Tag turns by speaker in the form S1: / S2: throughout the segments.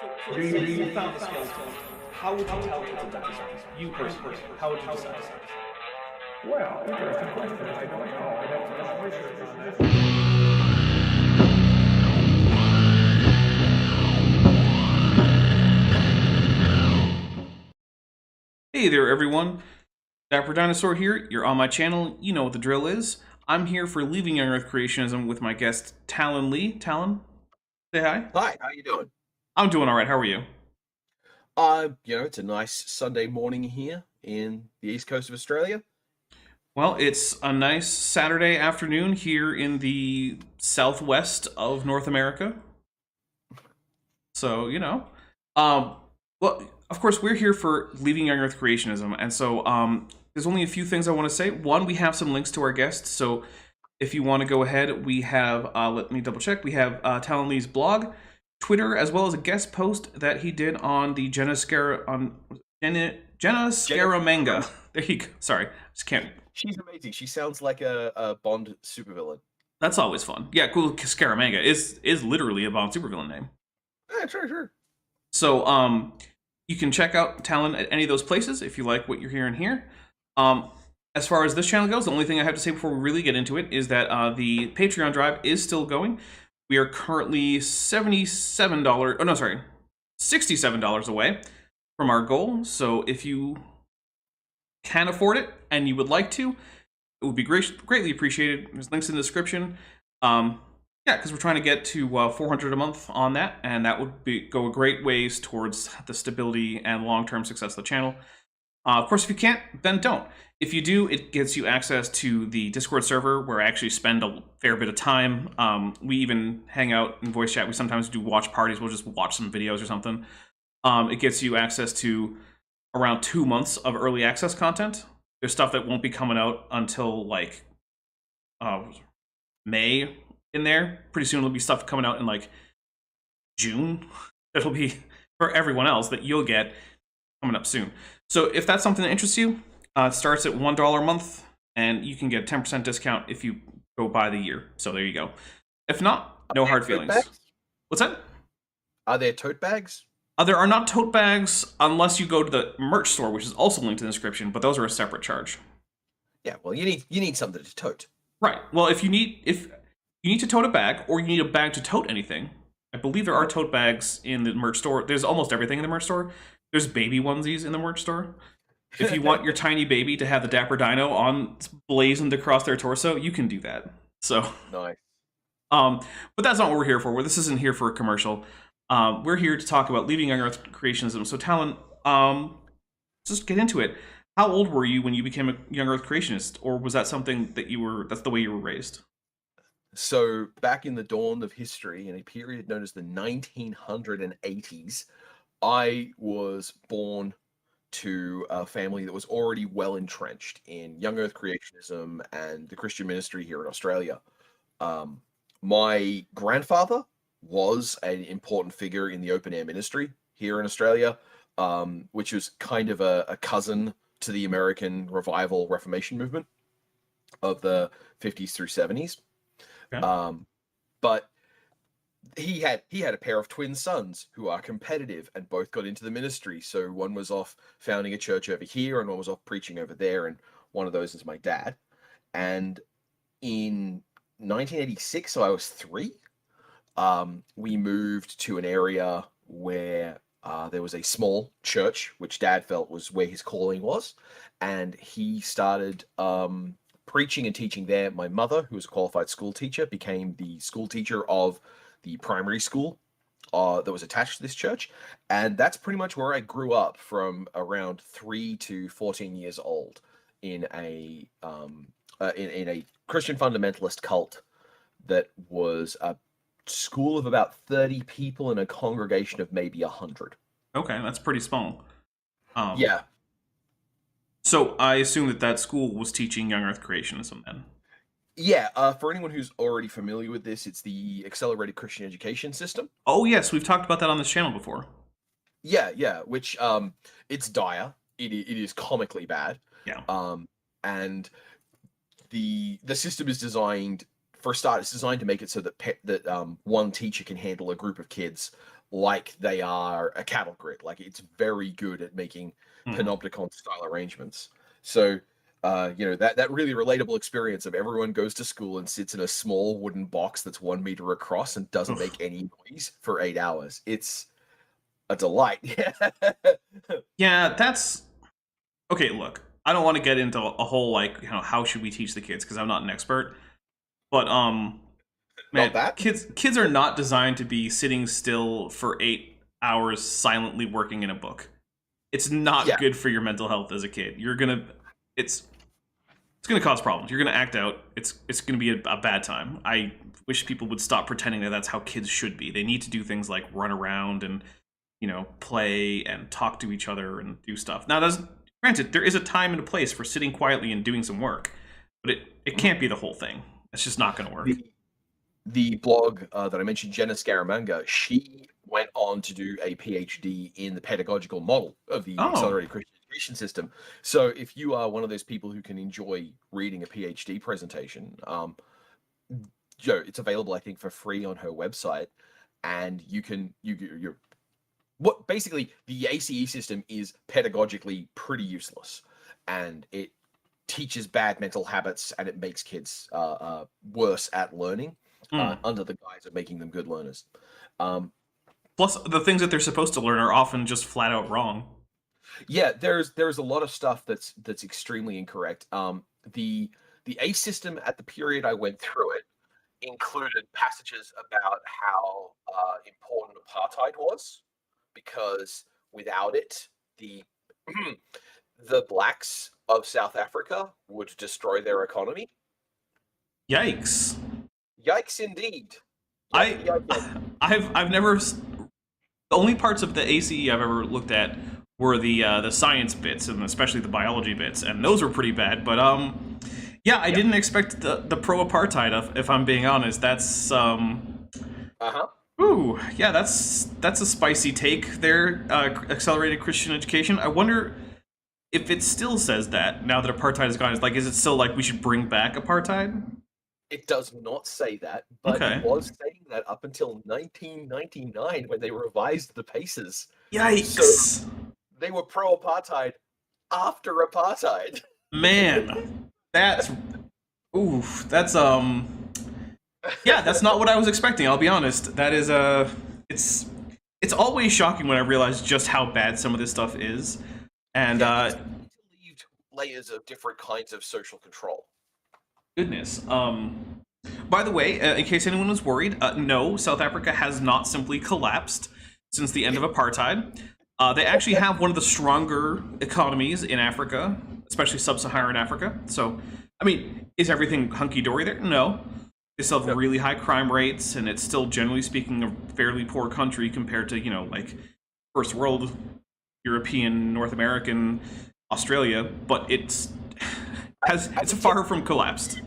S1: So say you found a skeleton. How would you tell it's a dinosaur? You personally, how would you decide?
S2: Well, interesting question. I don't know. I'd have to do some research on that.
S3: Hey there, everyone. Dapper Dinosaur here. You're on my channel. You know what the drill is. I'm here for Leaving Young Earth Creationism with my guest, Talen Lee. Talen, say hi.
S4: Hi, how you doing?
S3: I'm doing all right. How are you?
S4: It's a nice Sunday morning here in the east coast of Australia.
S3: Well, it's a nice Saturday afternoon here in the southwest of North America. So, well, of course, we're here for Leaving Young Earth Creationism. And so there's only a few things I want to say. One, we have some links to our guests. So if you want to go ahead, we have, let me double check. We have Talen Lee's blog, Twitter, as well as a guest post that he did on the Jenna Scaramanga. There you go. Sorry, just can't.
S4: She's amazing. She sounds like a Bond supervillain.
S3: That's always fun. Yeah, cool. Scaramanga is literally a Bond supervillain name.
S4: Yeah, sure.
S3: So you can check out Talen at any of those places if you like what you're hearing here. As far as this channel goes, the only thing I have to say before we really get into it is that the Patreon drive is still going. We are currently $67 away from our goal. So if you can afford it and you would like to, it would be greatly appreciated. There's links in the description. Yeah, because we're trying to get to 400 a month on that, and that would go a great ways towards the stability and long-term success of the channel. Of course, if you can't, then don't. If you do, it gets you access to the Discord server where I actually spend a fair bit of time. We even hang out in voice chat. We sometimes do watch parties. We'll just watch some videos or something. It gets you access to around 2 months of early access content. There's stuff that won't be coming out until like May in there. Pretty soon it'll be stuff coming out in like June. It'll be for everyone else that you'll get coming up soon. So if that's something that interests you, it starts at $1 a month, and you can get a 10% discount if you go by the year. So there you go. If not, no hard feelings. What's that?
S4: Are there tote bags?
S3: There are not tote bags unless you go to the merch store, which is also linked in the description, but those are a separate charge.
S4: Yeah, well, you need something to tote.
S3: Right. Well, if you need to tote a bag, or you need a bag to tote anything, I believe there are tote bags in the merch store. There's almost everything in the merch store. There's baby onesies in the merch store. If you want your tiny baby to have the Dapper Dino on blazoned across their torso, you can do that. So
S4: nice.
S3: But that's not what we're here for. This isn't here for a commercial. We're here to talk about Leaving Young Earth Creationism. So Talen, just get into it. How old were you when you became a Young Earth Creationist, or was that something that that's the way you were raised?
S4: So back in the dawn of history, in a period known as the 1980s, I was born to a family that was already well entrenched in Young Earth Creationism and the Christian ministry here in Australia. My grandfather was an important figure in the open air ministry here in Australia, which was kind of a cousin to the American Revival Reformation movement of the 50s through 70s. Okay. But he had a pair of twin sons who are competitive and both got into the ministry. So one was off founding a church over here and one was off preaching over there. And one of those is my dad. And in 1986, so I was 3, we moved to an area where there was a small church, which Dad felt was where his calling was. And he started preaching and teaching there. My mother, who was a qualified school teacher, became the school teacher of the primary school that was attached to this church. And that's pretty much where I grew up from around 3 to 14 years old in a Christian fundamentalist cult that was a school of about 30 people in a congregation of maybe 100.
S3: Okay, that's pretty small.
S4: Yeah.
S3: So I assume that school was teaching Young Earth Creationism then.
S4: Yeah, for anyone who's already familiar with this, it's the Accelerated Christian Education System.
S3: Oh yes, we've talked about that on this channel before.
S4: Yeah, which it's dire. It is comically bad.
S3: Yeah.
S4: And the system is designed, for a start, it's designed to make it so that one teacher can handle a group of kids like they are a cattle grid. Like it's very good at making
S3: Hmm.
S4: panopticon style arrangements. So that really relatable experience of everyone goes to school and sits in a small wooden box that's 1 meter across and doesn't
S3: Oof.
S4: make any noise for 8 hours. It's a delight.
S3: Yeah, that's okay. Look, I don't want to get into a whole like how should we teach the kids because I'm not an expert, but
S4: Not
S3: man,
S4: that.
S3: kids are not designed to be sitting still for 8 hours silently working in a book. It's not
S4: Yeah.
S3: good for your mental health as a kid. It's gonna cause problems. You're gonna act out. It's gonna be a bad time. I wish people would stop pretending that that's how kids should be. They need to do things like run around and play and talk to each other and do stuff. Now, granted, there is a time and a place for sitting quietly and doing some work, but it can't be the whole thing. It's just not going to work.
S4: The blog that I mentioned, Jenna Scaramanga, she went on to do a PhD in the pedagogical model of the accelerated Christian education system. So if you are one of those people who can enjoy reading a PhD presentation, it's available, I think, for free on her website, and you're what basically the ACE system is pedagogically pretty useless, and it teaches bad mental habits and it makes kids worse at learning under the guise of making them good learners.
S3: Plus, the things that they're supposed to learn are often just flat out wrong.
S4: Yeah, there's a lot of stuff that's extremely incorrect. The ACE system at the period I went through it included passages about how important apartheid was, because without it, the the blacks of South Africa would destroy their economy.
S3: Yikes!
S4: Yikes, indeed.
S3: I've never. The only parts of the ACE I've ever looked at were the science bits and especially the biology bits, and those were pretty bad. But yeah, I didn't expect the pro-apartheid. If I'm being honest, that's Ooh, yeah, that's a spicy take there. Accelerated Christian education. I wonder if it still says that now that apartheid is gone. Is it still like we should bring back apartheid?
S4: It does not say that, but
S3: Okay.
S4: it was saying that up until 1999 when they revised the paces.
S3: Yikes!
S4: So they were pro-apartheid after apartheid.
S3: Man, that's yeah, that's not what I was expecting. I'll be honest. That is it's always shocking when I realize just how bad some of this stuff is, and
S4: interleaved layers of different kinds of social control.
S3: goodness. By the way, in case anyone was worried, no, South Africa has not simply collapsed since the end of apartheid. They actually have one of the stronger economies in Africa, especially sub-Saharan Africa. So, I mean, is everything hunky-dory there? No. They still have really high crime rates, and it's still, generally speaking, a fairly poor country compared to, like, first world, European, North American, Australia, but it's far from collapsed.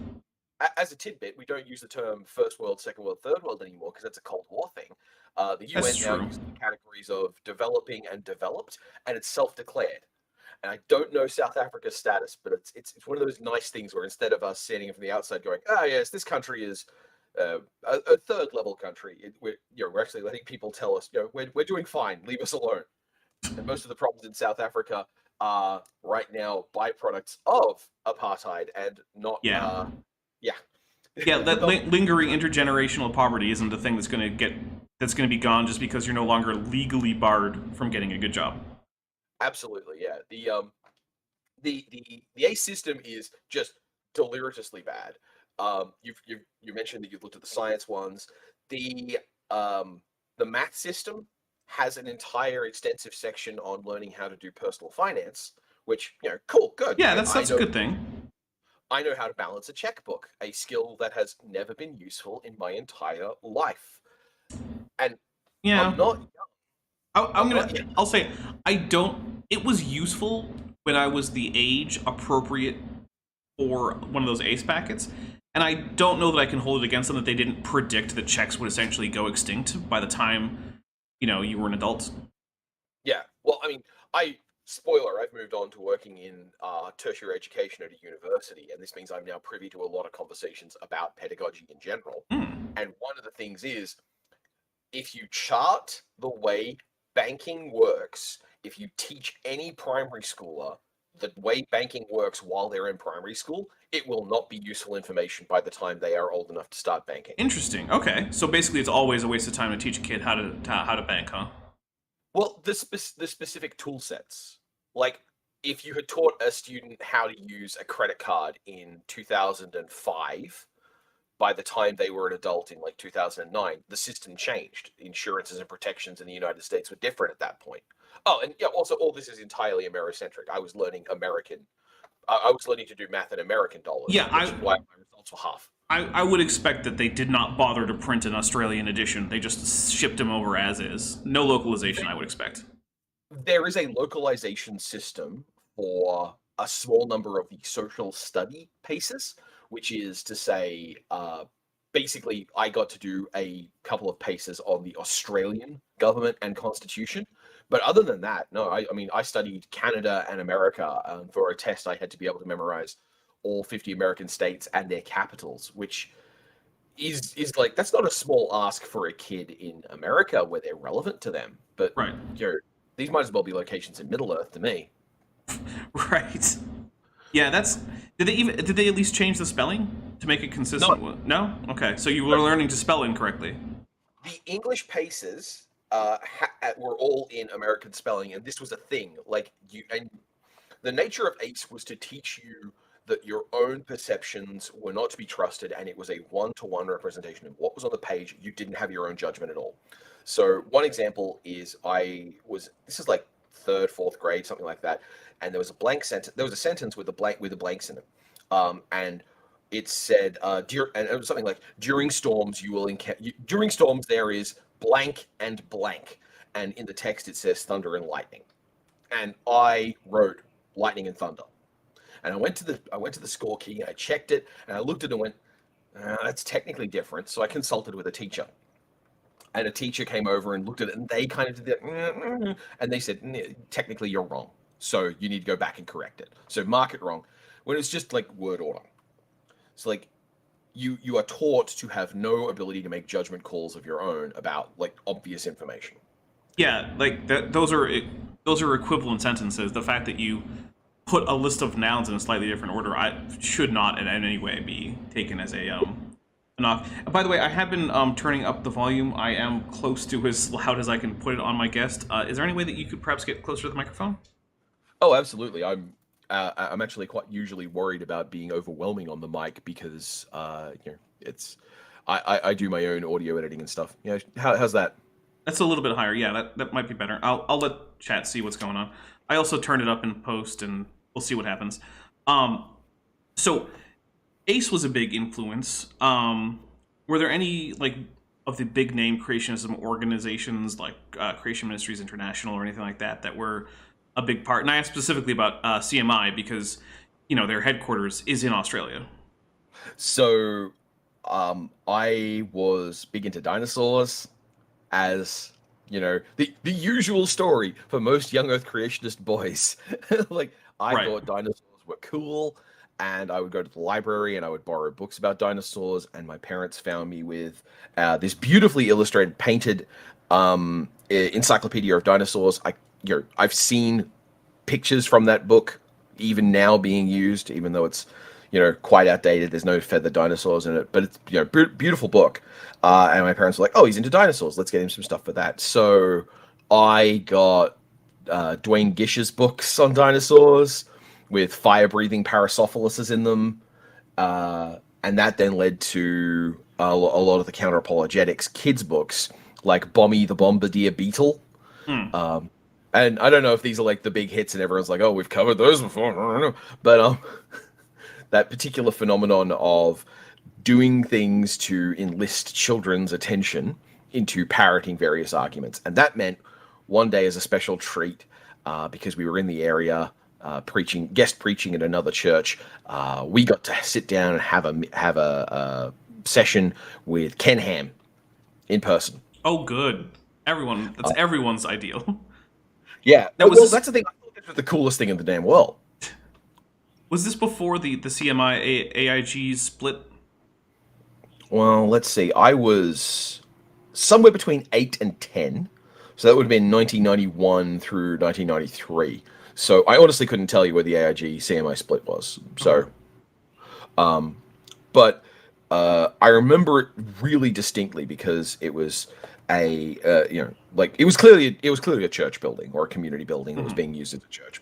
S4: As a tidbit, we don't use the term first world, second world, third world anymore because that's a Cold War thing. The UN now uses the categories of developing and developed, and it's self-declared. And I don't know South Africa's status, but it's one of those nice things where instead of us standing from the outside going, yes, this country is a third level country, we're actually letting people tell us, we're doing fine, leave us alone. And most of the problems in South Africa are right now byproducts of apartheid and not.
S3: Yeah.
S4: Yeah,
S3: that lingering intergenerational poverty isn't the thing that's going to be gone just because you're no longer legally barred from getting a good job.
S4: Absolutely, yeah. The ACE system is just deliriously bad. You mentioned that you've looked at the science ones. The math system has an entire extensive section on learning how to do personal finance, which cool, good.
S3: Yeah, that's a good thing.
S4: I know how to balance a checkbook, a skill that has never been useful in my entire life. And
S3: yeah,
S4: I'm not young.
S3: I'll say it was useful when I was the age appropriate for one of those ACE packets, and I don't know that I can hold it against them that they didn't predict that checks would essentially go extinct by the time you were an adult.
S4: Yeah, well, I mean, spoiler, I've moved on to working in tertiary education at a university, and this means I'm now privy to a lot of conversations about pedagogy in general. And one of the things is if you chart the way banking works, if you teach any primary schooler the way banking works while they're in primary school, it will not be useful information by the time they are old enough to start banking.
S3: Interesting. Okay, so basically, it's always a waste of time to teach a kid how to bank, huh?
S4: Well, the specific tool sets, like if you had taught a student how to use a credit card in 2005, by the time they were an adult in like 2009, the system changed. Insurances and protections in the United States were different at that point. Oh, and yeah, also all this is entirely Americentric. I was learning American. I was learning to do math in American dollars.
S3: Yeah,
S4: which is why my results were half.
S3: I would expect that they did not bother to print an Australian edition. They just shipped them over as is. No localization, I would expect.
S4: There is a localization system for a small number of the social study paces, which is to say, basically, I got to do a couple of paces on the Australian government and constitution. But other than that, no, I mean, I studied Canada and America. For a test, I had to be able to memorize all 50 American states and their capitals, which is like, that's not a small ask for a kid in America where they're relevant to them. But
S3: Right.
S4: These might as well be locations in Middle Earth to me.
S3: Right. Yeah, that's. Did they at least change the spelling to make it consistent? No. Okay, so you were learning to spell incorrectly.
S4: The English paces were all in American spelling, and this was a thing. Like and the nature of ACE was to teach you that your own perceptions were not to be trusted, and it was a one-to-one representation of what was on the page. You didn't have your own judgment at all. So one example is this is like third, fourth grade, something like that, and there was a blank sentence. There was a sentence with the blanks in it, and it said, and it was something like, during storms you will during storms there is blank and blank, and in the text it says thunder and lightning, and I wrote lightning and thunder, and I went to the score key and I checked it and I looked at it and went, that's technically different. So I consulted with a teacher. And a teacher came over and looked at it, and they kind of did that, and they said, technically you're wrong, so you need to go back and correct it. So mark it wrong, when it's just like word order. So like you are taught to have no ability to make judgment calls of your own about like obvious information.
S3: Yeah, like those are equivalent sentences. The fact that you put a list of nouns in a slightly different order, should not in any way be taken as a knock. By the way, I have been turning up the volume. I am close to as loud as I can put it on my guest. Is there any way that you could perhaps get closer to the microphone?
S4: Oh, absolutely. I'm actually quite usually worried about being overwhelming on the mic because it's I do my own audio editing and stuff. Yeah, how's that?
S3: That's a little bit higher. Yeah, that might be better. I'll let chat see what's going on. I also turned it up in post, and we'll see what happens. So ACE was a big influence. Were there any like of the big name creationism organizations like Creation Ministries International or anything like that were a big part? And I asked specifically about CMI because their headquarters is in Australia.
S4: So I was big into dinosaurs, as the usual story for most young Earth creationist boys. Like I thought dinosaurs were cool. And I would go to the library and I would borrow books about dinosaurs. And my parents found me with this beautifully illustrated, painted encyclopedia of dinosaurs. I've seen pictures from that book, even now being used, even though it's quite outdated. There's no feathered dinosaurs in it, but it's beautiful book. And my parents were like, "Oh, he's into dinosaurs. Let's get him some stuff for that." So I got Dwayne Gish's books on dinosaurs, with fire-breathing Parasopholuses in them, and that then led to a lot of the counter-apologetics kids' books, like Bommy the Bombardier Beetle. And I don't know if these are like the big hits and everyone's like, "Oh, we've covered those before." I don't know. But that particular phenomenon of doing things to enlist children's attention into parroting various arguments. And that meant one day as a special treat, because we were in the area, guest preaching at another church, we got to sit down and have a session with Ken Ham in person.
S3: Oh, good. That's everyone's ideal.
S4: Yeah, that's the thing. I thought this was the coolest thing in the damn world.
S3: Was this before the CMI AIG split?
S4: Well, let's see. I was somewhere between 8 and 10. So that would have been 1991 through 1993. So I honestly couldn't tell you where the AIG CMI split was. So, but I remember it really distinctly because it was it was clearly a church building or a community building that was being used as a church.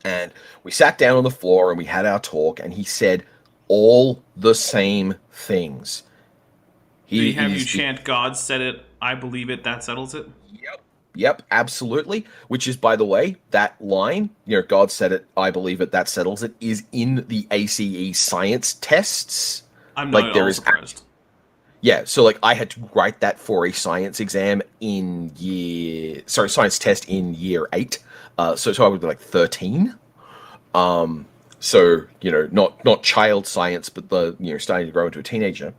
S4: And we sat down on the floor and we had our talk, and he said all the same things.
S3: He have you chant, "God said it, I believe it, that settles it"?
S4: Yep, absolutely. Which is, by the way, that line, God said it, I believe it, that settles it, is in the ACE science tests.
S3: I'm not at all surprised.
S4: Yeah, so I had to write that for a science exam science test in year 8. So I would be 13. So, not child science, but starting to grow into a teenager.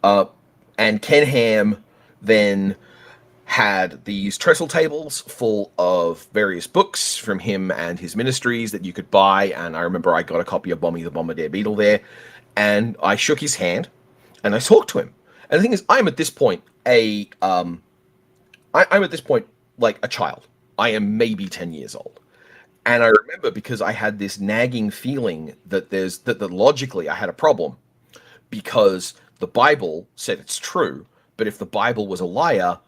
S4: And Ken Ham then had these trestle tables full of various books from him and his ministries that you could buy. And I remember I got a copy of Bommy the Bombardier Beetle there, and I shook his hand and I talked to him. And the thing is, I'm at this point a child. I am maybe 10 years old. And I remember, because I had this nagging feeling that that logically I had a problem, because the Bible said it's true, but if the Bible was a liar,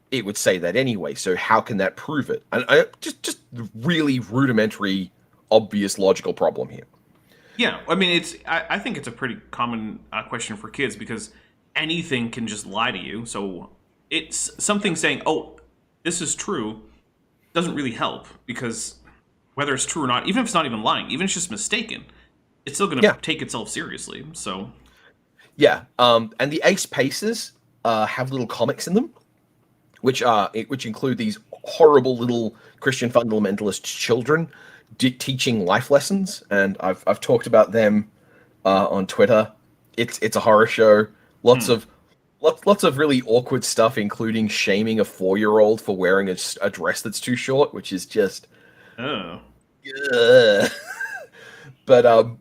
S4: it would say that anyway. So how can that prove it? And just really rudimentary, obvious logical problem here.
S3: Yeah, I mean, I think it's a pretty common question for kids, because anything can just lie to you. So it's something saying, "Oh, this is true," doesn't really help, because whether it's true or not, even if it's not even lying, even if it's just mistaken, it's still going to take itself seriously. So
S4: yeah, and the Ace Paces have little comics in them, which include these horrible little Christian fundamentalist children teaching life lessons, and I've talked about them on Twitter. It's a horror show. Lots of really awkward stuff, including shaming a 4-year-old for wearing a dress that's too short, which is just But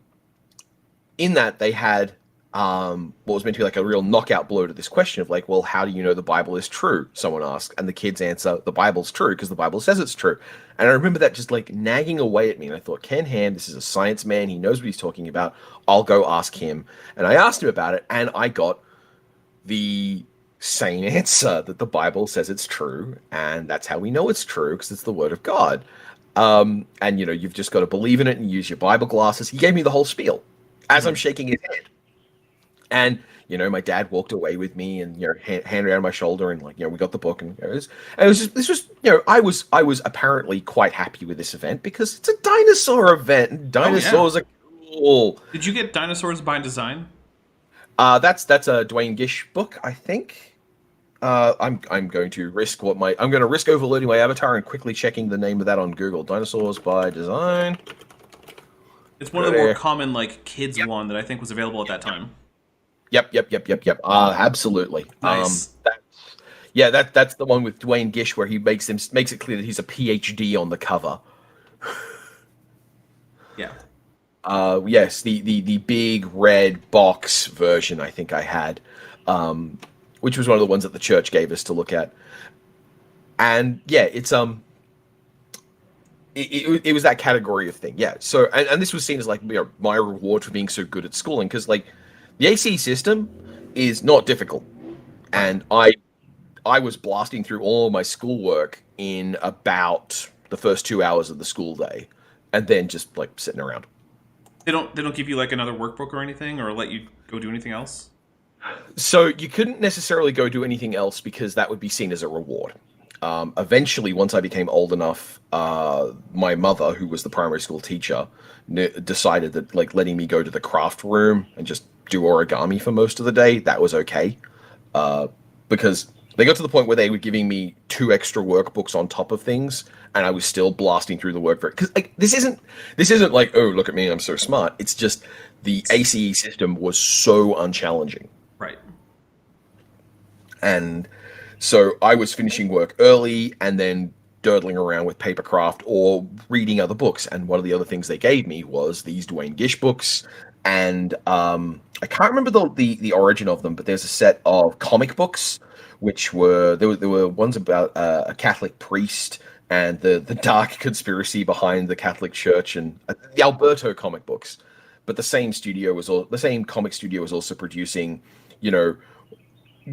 S4: in that they had what was meant to be a real knockout blow to this question of well, how do you know the Bible is true? Someone asked, and the kids answer, the Bible's true because the Bible says it's true. And I remember that just nagging away at me, and I thought, Ken Ham, this is a science man, he knows what he's talking about, I'll go ask him. And I asked him about it, and I got the same answer, that the Bible says it's true, and that's how we know it's true, because it's the word of God. And you've just got to believe in it and use your Bible glasses. He gave me the whole spiel as I'm shaking his head. And my dad walked away with me, and hand around my shoulder, and we got the book, and I was apparently quite happy with this event, because it's a dinosaur event, and dinosaurs are cool.
S3: Did you get Dinosaurs by Design?
S4: That's a Dwayne Gish book, I think. I'm going to risk overloading my avatar and quickly checking the name of that on Google. Dinosaurs by Design.
S3: It's one of the more common kids one that I think was available at that time.
S4: Yep. Absolutely.
S3: Nice.
S4: That's the one with Dwayne Gish where he makes it clear that he's a PhD on the cover.
S3: Yeah.
S4: Yes, the big red box version I think I had, which was one of the ones that the church gave us to look at. And yeah, it's it was that category of thing. Yeah. So and this was seen as my reward for being so good at schooling, because the ACE system is not difficult, and I was blasting through all of my schoolwork in about the first 2 hours of the school day, and then just sitting around.
S3: They don't give you another workbook or anything, or let you go do anything else?
S4: So you couldn't necessarily go do anything else, because that would be seen as a reward. Eventually, once I became old enough, my mother, who was the primary school teacher, decided that letting me go to the craft room and just do origami for most of the day, that was okay, because they got to the point where they were giving me 2 extra workbooks on top of things, and I was still blasting through the work because this isn't oh, look at me, I'm so smart. It's just the ACE system was so unchallenging,
S3: right?
S4: And so I was finishing work early and then durdling around with papercraft or reading other books. And one of the other things they gave me was these Dwayne Gish books, and I can't remember the origin of them, but there's a set of comic books which were there were ones about a Catholic priest and the dark conspiracy behind the Catholic Church, and the Alberto comic books. But the same comic studio was also producing,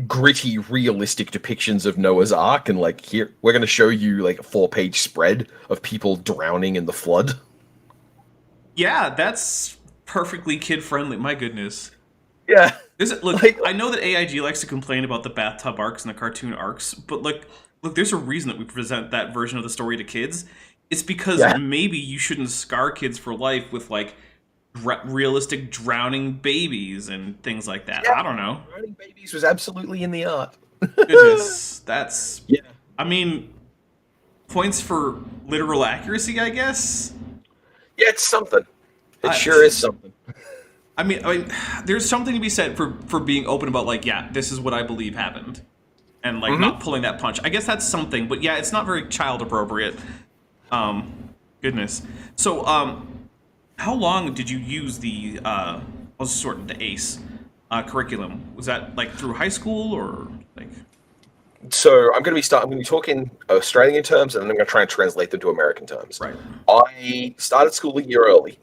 S4: gritty, realistic depictions of Noah's Ark, and like, here we're going to show you like a 4-page spread of people drowning in the flood.
S3: Yeah, that's perfectly kid friendly. My goodness.
S4: Yeah.
S3: Look, I know that AIG likes to complain about the bathtub arcs and the cartoon arcs, but look, there's a reason that we present that version of the story to kids. It's because maybe you shouldn't scar kids for life with like realistic drowning babies and things like that.
S4: Yeah,
S3: I don't know.
S4: Drowning babies was absolutely in the art.
S3: Goodness, that's...
S4: Yeah.
S3: I mean, points for literal accuracy, I guess?
S4: Yeah, it's something. It sure is something.
S3: I mean, there's something to be said for being open about, like, yeah, this is what I believe happened. And, like, not pulling that punch. I guess that's something, but yeah, it's not very child appropriate. Goodness. So, how long did you use the ACE curriculum? Was that like through high school or like?
S4: So I'm going to be talking Australian terms, and then I'm going to try and translate them to American terms.
S3: Right.
S4: I started school a year early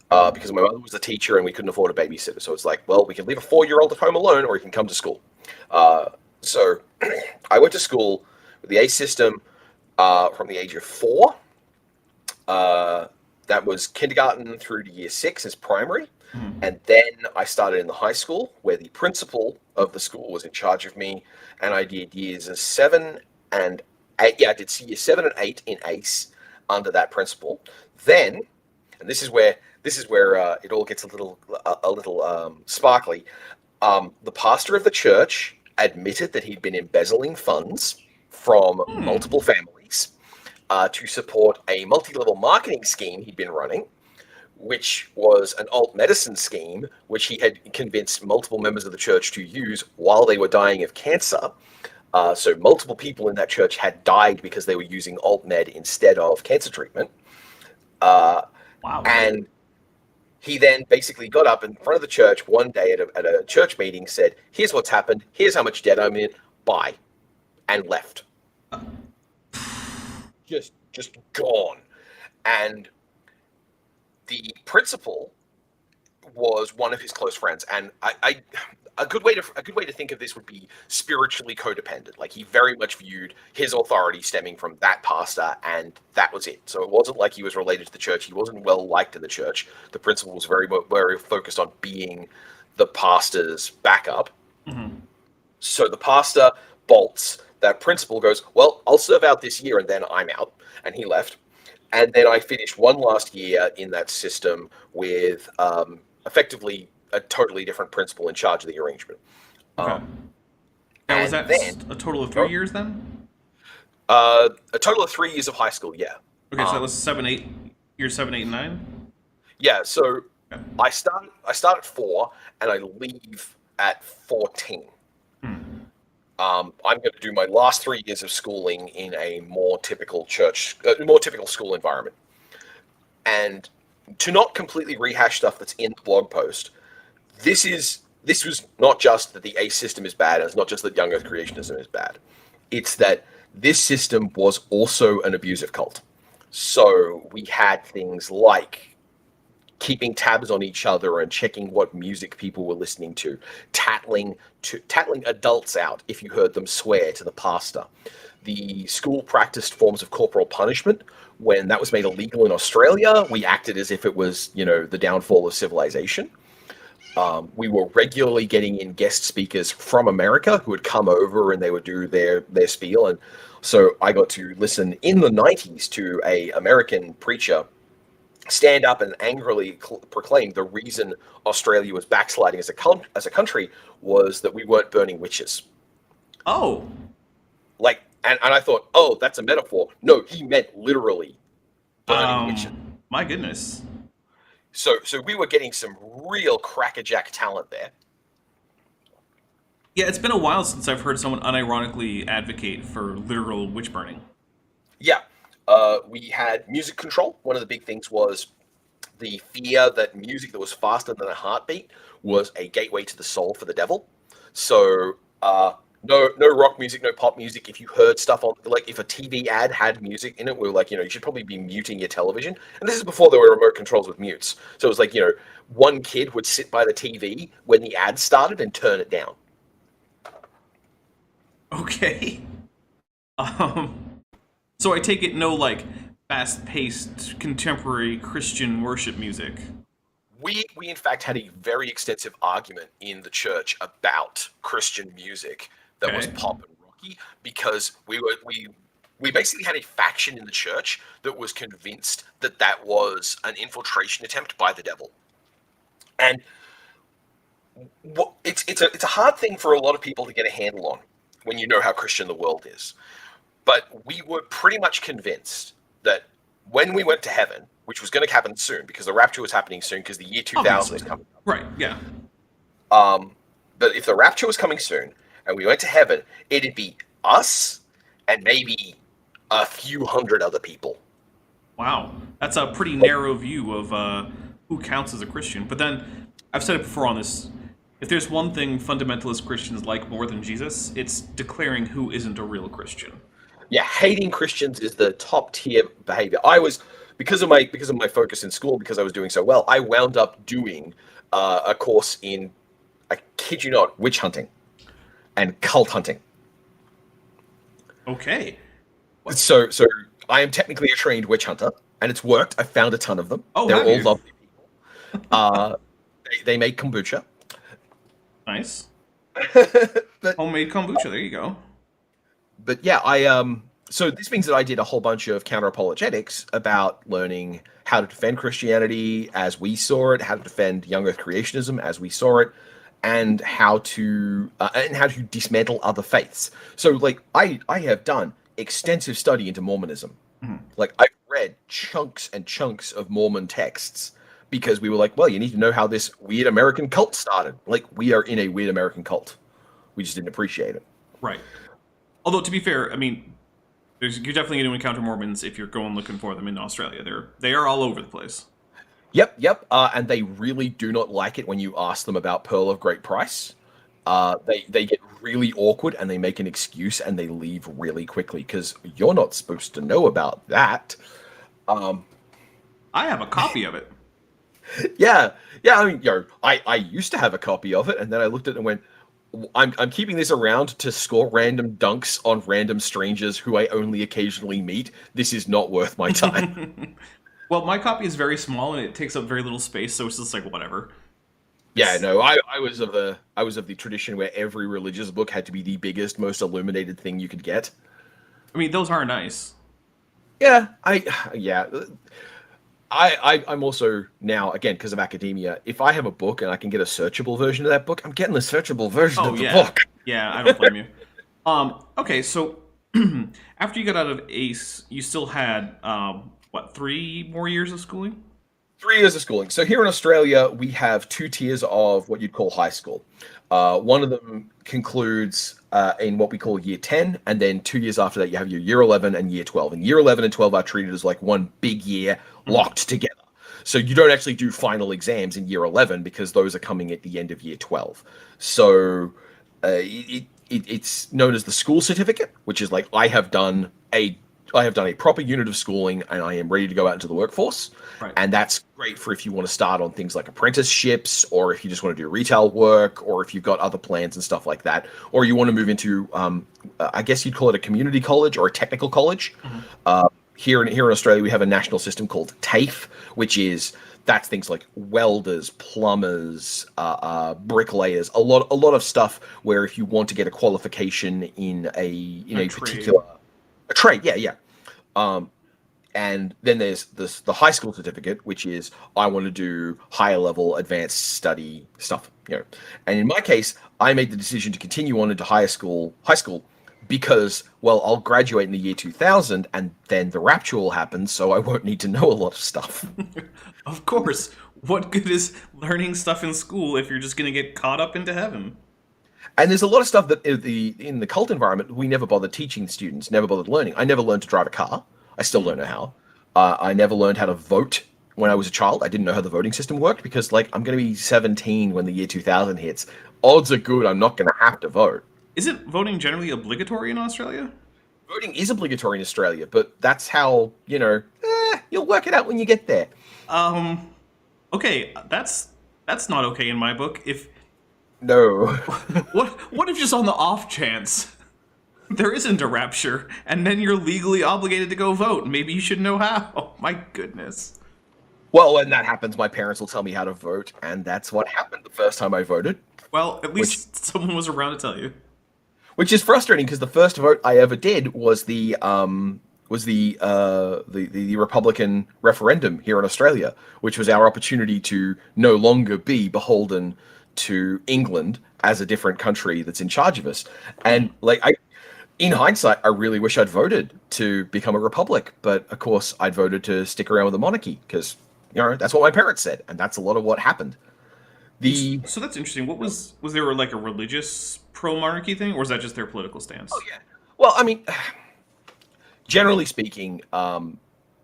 S4: because my mother was a teacher and we couldn't afford a babysitter. So it's like, well, we can leave a 4-year-old at home alone, or he can come to school. So I went to school with the ACE system from the age of 4. That was kindergarten through to year 6 as primary. And then I started in the high school where the principal of the school was in charge of me. And I did years 7 and 8. Yeah, I did years 7 and 8 in ACE under that principal. Then, and this is where it all gets a little sparkly. The pastor of the church admitted that he'd been embezzling funds from multiple families to support a multi-level marketing scheme he'd been running, which was an alt medicine scheme, which he had convinced multiple members of the church to use while they were dying of cancer. So multiple people in that church had died because they were using alt med instead of cancer treatment.
S3: Wow.
S4: And he then basically got up in front of the church one day at a church meeting, said, "Here's what's happened. Here's how much debt I'm in. Bye," and left. Just gone. And the principal was one of his close friends, and a good way to think of this would be spiritually codependent. Like, he very much viewed his authority stemming from that pastor, and that was it. So it wasn't like he was related to the church. He wasn't well liked in the church. The principal was very focused on being the pastor's backup. So the pastor bolts. That principal goes, "Well, I'll serve out this year and then I'm out," and he left. And then I finished one last year in that system with effectively a totally different principal in charge of the arrangement.
S3: Okay. Now, was that a total of 3 years then?
S4: A total of 3 years of high school, yeah.
S3: Okay, so that was 7, 8, years 7, 8, and 9?
S4: Yeah, so I start at 4 and I leave at 14. I'm going to do my last 3 years of schooling in a more typical school environment. And to not completely rehash stuff that's in the blog post, this was not just that the ACE system is bad, and it's not just that young Earth creationism is bad. It's that this system was also an abusive cult. So we had things like keeping tabs on each other and checking what music people were listening to, tattling adults out if you heard them swear to the pastor. The school practiced forms of corporal punishment. When that was made illegal in Australia, we acted as if it was, the downfall of civilization. We were regularly getting in guest speakers from America who would come over and they would do their spiel. And so I got to listen in the 90s to a American preacher stand up and angrily proclaim the reason Australia was backsliding as a country was that we weren't burning witches.
S3: Oh.
S4: And I thought, oh, that's a metaphor. No, he meant literally burning witches.
S3: My goodness.
S4: So we were getting some real crackerjack talent there.
S3: Yeah, it's been a while since I've heard someone unironically advocate for literal witch burning.
S4: Yeah. We had music control. One of the big things was the fear that music that was faster than a heartbeat was a gateway to the soul for the devil. So No rock music, no pop music. If you heard stuff on, like, if a TV ad had music in it, we were like, you should probably be muting your television. And this is before there were remote controls with mutes. So it was like, one kid would sit by the TV when the ad started and turn it down.
S3: Okay. So I take it no, like, fast-paced contemporary Christian worship music.
S4: We in fact had a very extensive argument in the church about Christian music that was
S3: Okay.
S4: pop and rocky, because we basically had a faction in the church that was convinced that that was an infiltration attempt by the devil. And it's a hard thing for a lot of people to get a handle on when you know how Christian the world is. But we were pretty much convinced that when we went to heaven, which was going to happen soon because the rapture was happening soon because the year 2000 was coming up.
S3: Right, yeah.
S4: But if the rapture was coming soon and we went to heaven, it'd be us and maybe a few hundred other people.
S3: Wow. That's a pretty narrow view of who counts as a Christian. But then, I've said it before on this, if there's one thing fundamentalist Christians like more than Jesus, it's declaring who isn't a real Christian.
S4: Yeah, hating Christians is the top tier behavior. I was, because of my focus in school, because I was doing so well, I wound up doing a course in, I kid you not, witch hunting and cult hunting.
S3: Okay.
S4: So I am technically a trained witch hunter, and it's worked. I found a ton of them.
S3: Oh,
S4: they're
S3: have
S4: all
S3: you?
S4: lovely people. They make kombucha.
S3: Nice.
S4: but
S3: Homemade kombucha, there you go.
S4: yeah, so this means that I did a whole bunch of counter apologetics about learning how to defend Christianity as we saw it, how to defend young Earth creationism as we saw it, and how to dismantle other faiths. So, like, I have done extensive study into Mormonism.
S3: Mm-hmm.
S4: Like, I've read chunks and chunks of Mormon texts because we were like, well, you need to know how this weird American cult started. Like, we are in a weird American cult. We just didn't appreciate it.
S3: Right. Although, to be fair, I mean, you're definitely going to encounter Mormons if you're going looking for them in Australia. They are all over the place.
S4: Yep. And they really do not like it when you ask them about Pearl of Great Price. They get really awkward and they make an excuse and they leave really quickly because you're not supposed to know about that.
S3: I have a copy of it.
S4: Yeah. I mean, I used to have a copy of it, and then I looked at it and went, I'm keeping this around to score random dunks on random strangers who I only occasionally meet. This is not worth my time.
S3: Well, my copy is very small and it takes up very little space, so it's just like whatever.
S4: Yeah, no, I was of the tradition where every religious book had to be the biggest, most illuminated thing you could get.
S3: I mean, those are nice.
S4: Yeah, I'm also now, again, because of academia, if I have a book and I can get a searchable version of that book, I'm getting the searchable version of the book.
S3: Yeah, I don't blame you. Okay, so after you got out of ACE, you still had 3 more years of schooling?
S4: 3 years of schooling. So here in Australia, we have 2 tiers of what you'd call high school. One of them concludes in what we call year 10, and then 2 years after that, you have your year 11 and year 12. And year 11 and 12 are treated as like one big year locked together. So you don't actually do final exams in year 11 because those are coming at the end of year 12. So it's known as the school certificate, which is like I have done a proper unit of schooling and I am ready to go out into the workforce.
S3: Right.
S4: And that's great for if you want to start on things like apprenticeships, or if you just want to do retail work, or if you've got other plans and stuff like that, or you want to move into, I guess you'd call it a community college or a technical college. Mm-hmm. Here in Australia, we have a national system called TAFE, that's things like welders, plumbers, bricklayers, a lot of stuff where if you want to get a qualification in a particular trade, yeah. And then there's the high school certificate, which is I want to do higher level advanced study stuff, And in my case, I made the decision to continue on into high school because, well, I'll graduate in the year 2000 and then the rapture will happen, so I won't need to know a lot of stuff.
S3: Of course. What good is learning stuff in school if you're just going to get caught up into heaven?
S4: And there's a lot of stuff that in the cult environment, we never bothered teaching students, never bothered learning. I never learned to drive a car. I still don't know how. I never learned how to vote when I was a child. I didn't know how the voting system worked because, I'm going to be 17 when the year 2000 hits. Odds are good I'm not going to have to vote.
S3: Isn't voting generally obligatory in Australia?
S4: Voting is obligatory in Australia, but that's how, you'll work it out when you get there.
S3: Okay, that's not okay in my book. If
S4: No.
S3: what if just on the off chance there isn't a rapture, and then you're legally obligated to go vote? Maybe you should know how. My goodness.
S4: Well, when that happens, my parents will tell me how to vote, and that's what happened the first time I voted.
S3: Well, at least someone was around to tell you.
S4: Which is frustrating because the first vote I ever did was the Republican referendum here in Australia, which was our opportunity to no longer be beholden to England as a different country that's in charge of us. And in hindsight, I really wish I'd voted to become a republic, but of course I'd voted to stick around with the monarchy because that's what my parents said, and that's a lot of what happened.
S3: So that's interesting. What was there like a religious pro-monarchy thing, or was that just their political stance?
S4: Oh yeah. Well, I mean, generally speaking,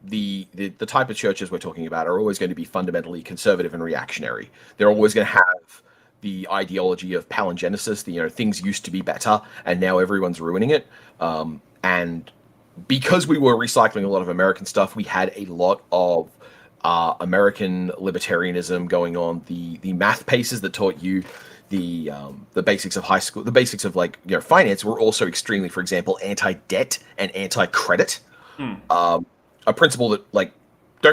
S4: the type of churches we're talking about are always going to be fundamentally conservative and reactionary. They're always going to have the ideology of palingenesis. Things used to be better, and now everyone's ruining it. And because we were recycling a lot of American stuff, we had a lot of American libertarianism going on. The math paces that taught you the basics of high school, the basics of finance, were also extremely, for example, anti-debt and anti-credit. A principle that, don't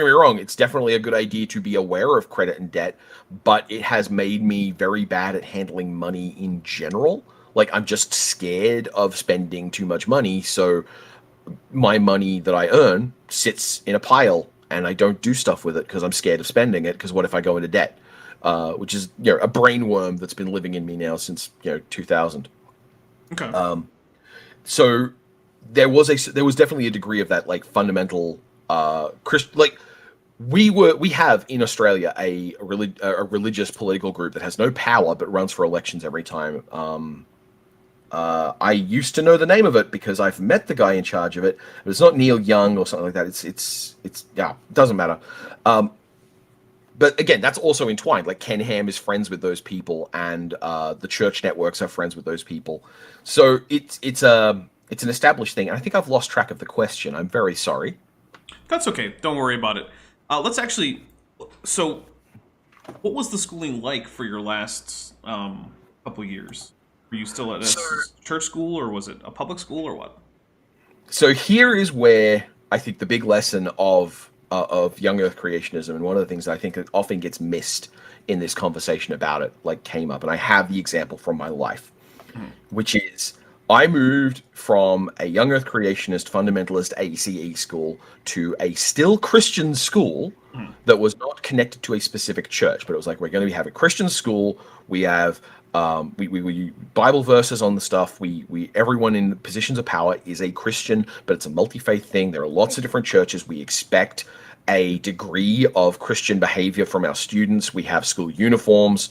S4: get me wrong, it's definitely a good idea to be aware of credit and debt, but it has made me very bad at handling money in general. I'm just scared of spending too much money, so my money that I earn sits in a pile, and I don't do stuff with it because I'm scared of spending it, because what if I go into debt? Which is a brainworm that's been living in me now since 2000.
S3: Okay.
S4: So there was definitely a degree of that fundamental we have in Australia a religious political group that has no power but runs for elections every time. I used to know the name of it because I've met the guy in charge of it. But it's not Neil Young or something like that. It's it doesn't matter. But again, that's also entwined. Ken Ham is friends with those people, and the church networks are friends with those people. So it's an established thing. And I think I've lost track of the question. I'm very sorry.
S3: That's okay. Don't worry about it. Let's actually. So, what was the schooling like for your last couple years? Were you still at a church school, or was it a public school, or what? So
S4: here is where I think the big lesson of young Earth creationism, and one of the things that I think that often gets missed in this conversation about it, came up, and I have the example from my life, which is I moved from a young Earth creationist fundamentalist ACE school to a still Christian school that was not connected to a specific church, but it was we're going to have a Christian school. We have we Bible verses on the stuff. We everyone in positions of power is a Christian, but it's a multi-faith thing. There are lots of different churches. We expect a degree of Christian behavior from our students. We have school uniforms,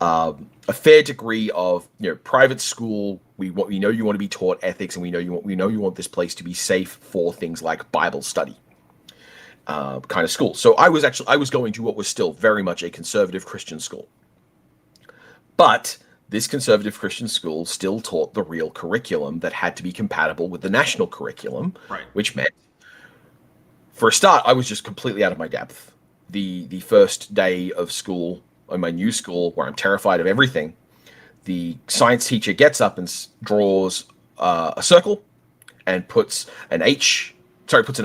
S4: a fair degree of private school. We know you want to be taught ethics, and we know you want this place to be safe for things like Bible study. Kind of school. So I was going to what was still very much a conservative Christian school. But this conservative Christian school still taught the real curriculum that had to be compatible with the national curriculum, right. Which meant, for a start, I was just completely out of my depth. The first day of school, in my new school, where I'm terrified of everything, the science teacher gets up and draws a circle and puts an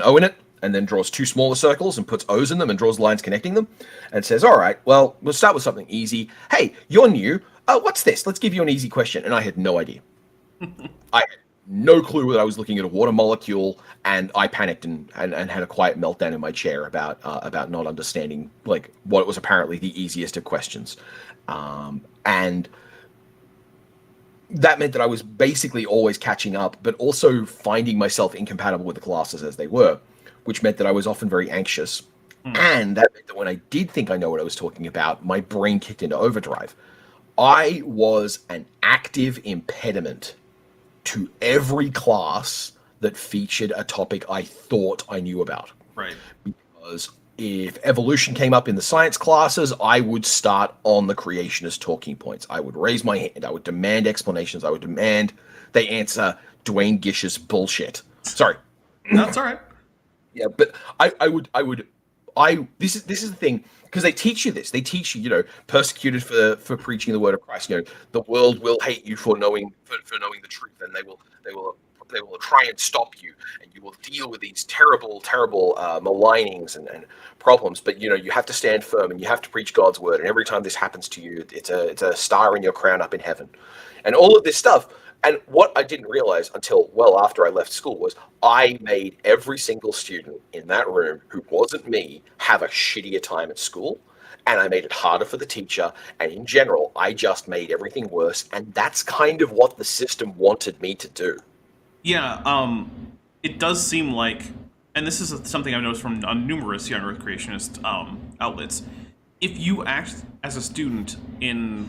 S4: O in it, and then draws two smaller circles and puts O's in them and draws lines connecting them, and says, all right, well, we'll start with something easy. Hey, you're new. What's this? Let's give you an easy question. And I had no idea. I had no clue that I was looking at a water molecule, and I panicked and had a quiet meltdown in my chair about not understanding what was apparently the easiest of questions. And that meant that I was basically always catching up, but also finding myself incompatible with the classes as they were, which meant that I was often very anxious. And that meant that when I did think I know what I was talking about, my brain kicked into overdrive. I was an active impediment to every class that featured a topic I thought I knew about. Right. Because if evolution came up in the science classes, I would start on the creationist talking points. I would raise my hand. I would demand explanations. I would demand they answer Dwayne Gish's bullshit. Sorry.
S3: That's all right.
S4: Yeah, but this is the thing, because they teach you this. They teach you, persecuted for preaching the word of Christ. The world will hate you for knowing the truth, and they will try and stop you, and you will deal with these terrible malignings and problems. But you have to stand firm, and you have to preach God's word. And every time this happens to you, it's a star in your crown up in heaven, and all of this stuff. And what I didn't realize until well after I left school was I made every single student in that room who wasn't me have a shittier time at school. And I made it harder for the teacher. And in general, I just made everything worse. And that's kind of what the system wanted me to do.
S3: Yeah, it does seem like, and this is something I've noticed from numerous young Earth creationist outlets, if you act as a student in,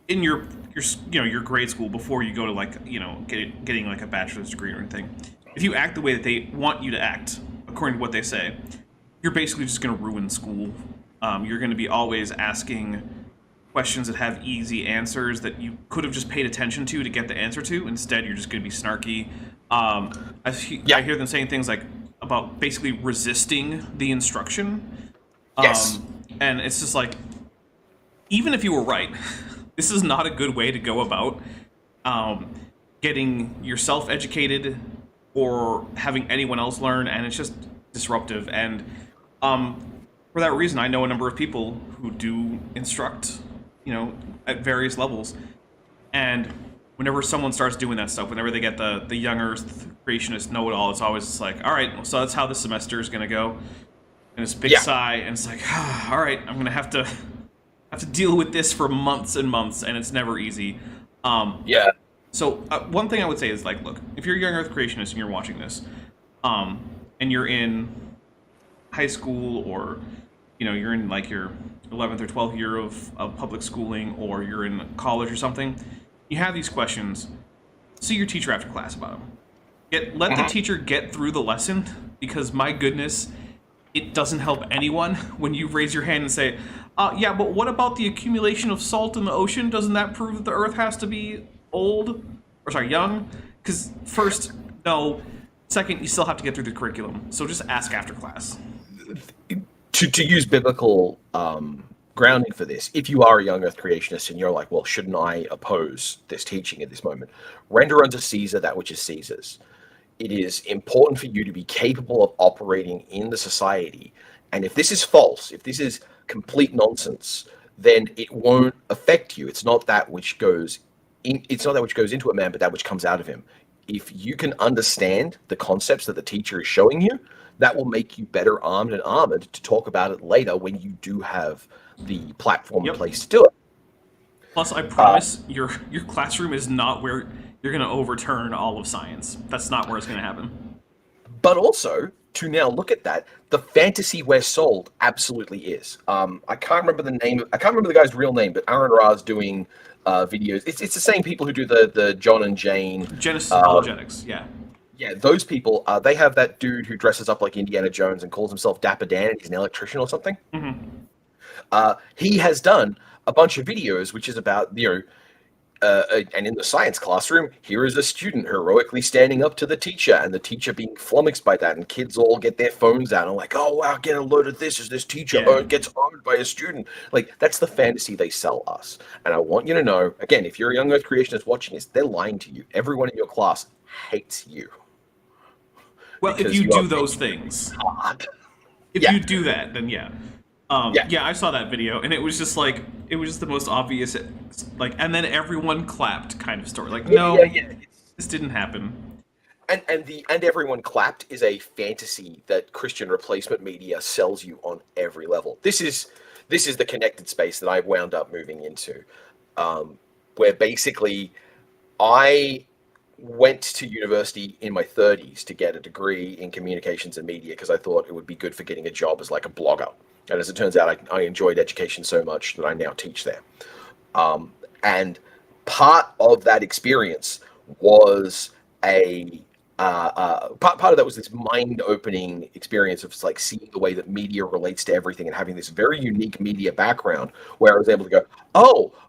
S3: in your grade school before you go to getting like a bachelor's degree or anything, if you act the way that they want you to act according to what they say, you're basically just going to ruin school. You're going to be always asking questions that have easy answers that you could have just paid attention to get the answer to. Instead, you're just going to be snarky. I hear them saying things like about basically resisting the instruction.
S4: Yes.
S3: And it's just like, even if you were right, this is not a good way to go about getting yourself educated or having anyone else learn, and it's just disruptive. And for that reason, I know a number of people who do instruct, at various levels. And whenever someone starts doing that stuff, whenever they get the young Earth creationist know-it-all, it's always just like, all right, so that's how this semester is going to go. And it's a big sigh, and it's like, all right, I'm going to have to deal with this for months and months, and it's never easy. So one thing I would say is, like, look, if you're a young Earth creationist and you're watching this, and you're in high school, or you're in like your 11th or 12th year of public schooling, or you're in college or something, you have these questions, see your teacher after class about them. Let the teacher get through the lesson, because my goodness, it doesn't help anyone when you raise your hand and say, yeah, but what about the accumulation of salt in the ocean? Doesn't that prove that the Earth has to be young? Because first, no. Second, you still have to get through the curriculum. So just ask after class.
S4: To use biblical grounding for this, if you are a young Earth creationist and you're like, well, shouldn't I oppose this teaching at this moment? Render unto Caesar that which is Caesar's. It is important for you to be capable of operating in the society. And if this is false, if this is complete nonsense, then it won't affect you. It's not that which goes into a man, but that which comes out of him. If you can understand the concepts that the teacher is showing you, that will make you better armed and armored to talk about it later when you do have the platform in place to do it.
S3: Plus, I promise your classroom is not where you're going to overturn all of science. That's not where it's going to happen.
S4: But also, to now look at that, the fantasy we're sold absolutely is. I can't remember the guy's real name, but Aaron Ra's doing videos. It's the same people who do the John and Jane
S3: Genesis apologetics.
S4: Yeah, those people. They have that dude who dresses up like Indiana Jones and calls himself Dapper Dan, and he's an electrician or something. He has done a bunch of videos, which is about and in the science classroom, here is a student heroically standing up to the teacher, and the teacher being flummoxed by that, and kids all get their phones out and like, oh wow, get a load of this as this teacher gets owned by a student. Like, that's the fantasy they sell us. And I want you to know, again, if you're a young Earth creationist watching this, they're lying to you. Everyone in your class hates you.
S3: Well, if you do those things, if you do that, then I saw that video, and it was just the most obvious, and then everyone clapped kind of story. Like, this didn't happen.
S4: And everyone clapped is a fantasy that Christian replacement media sells you on every level. This is the connected space that I've wound up moving into, where basically I went to university in my 30s to get a degree in communications and media because I thought it would be good for getting a job as like a blogger. And as it turns out, I enjoyed education so much that I now teach there. And part of that experience was a part of that was this mind-opening experience of like seeing the way that media relates to everything and having this very unique media background where I was able to go,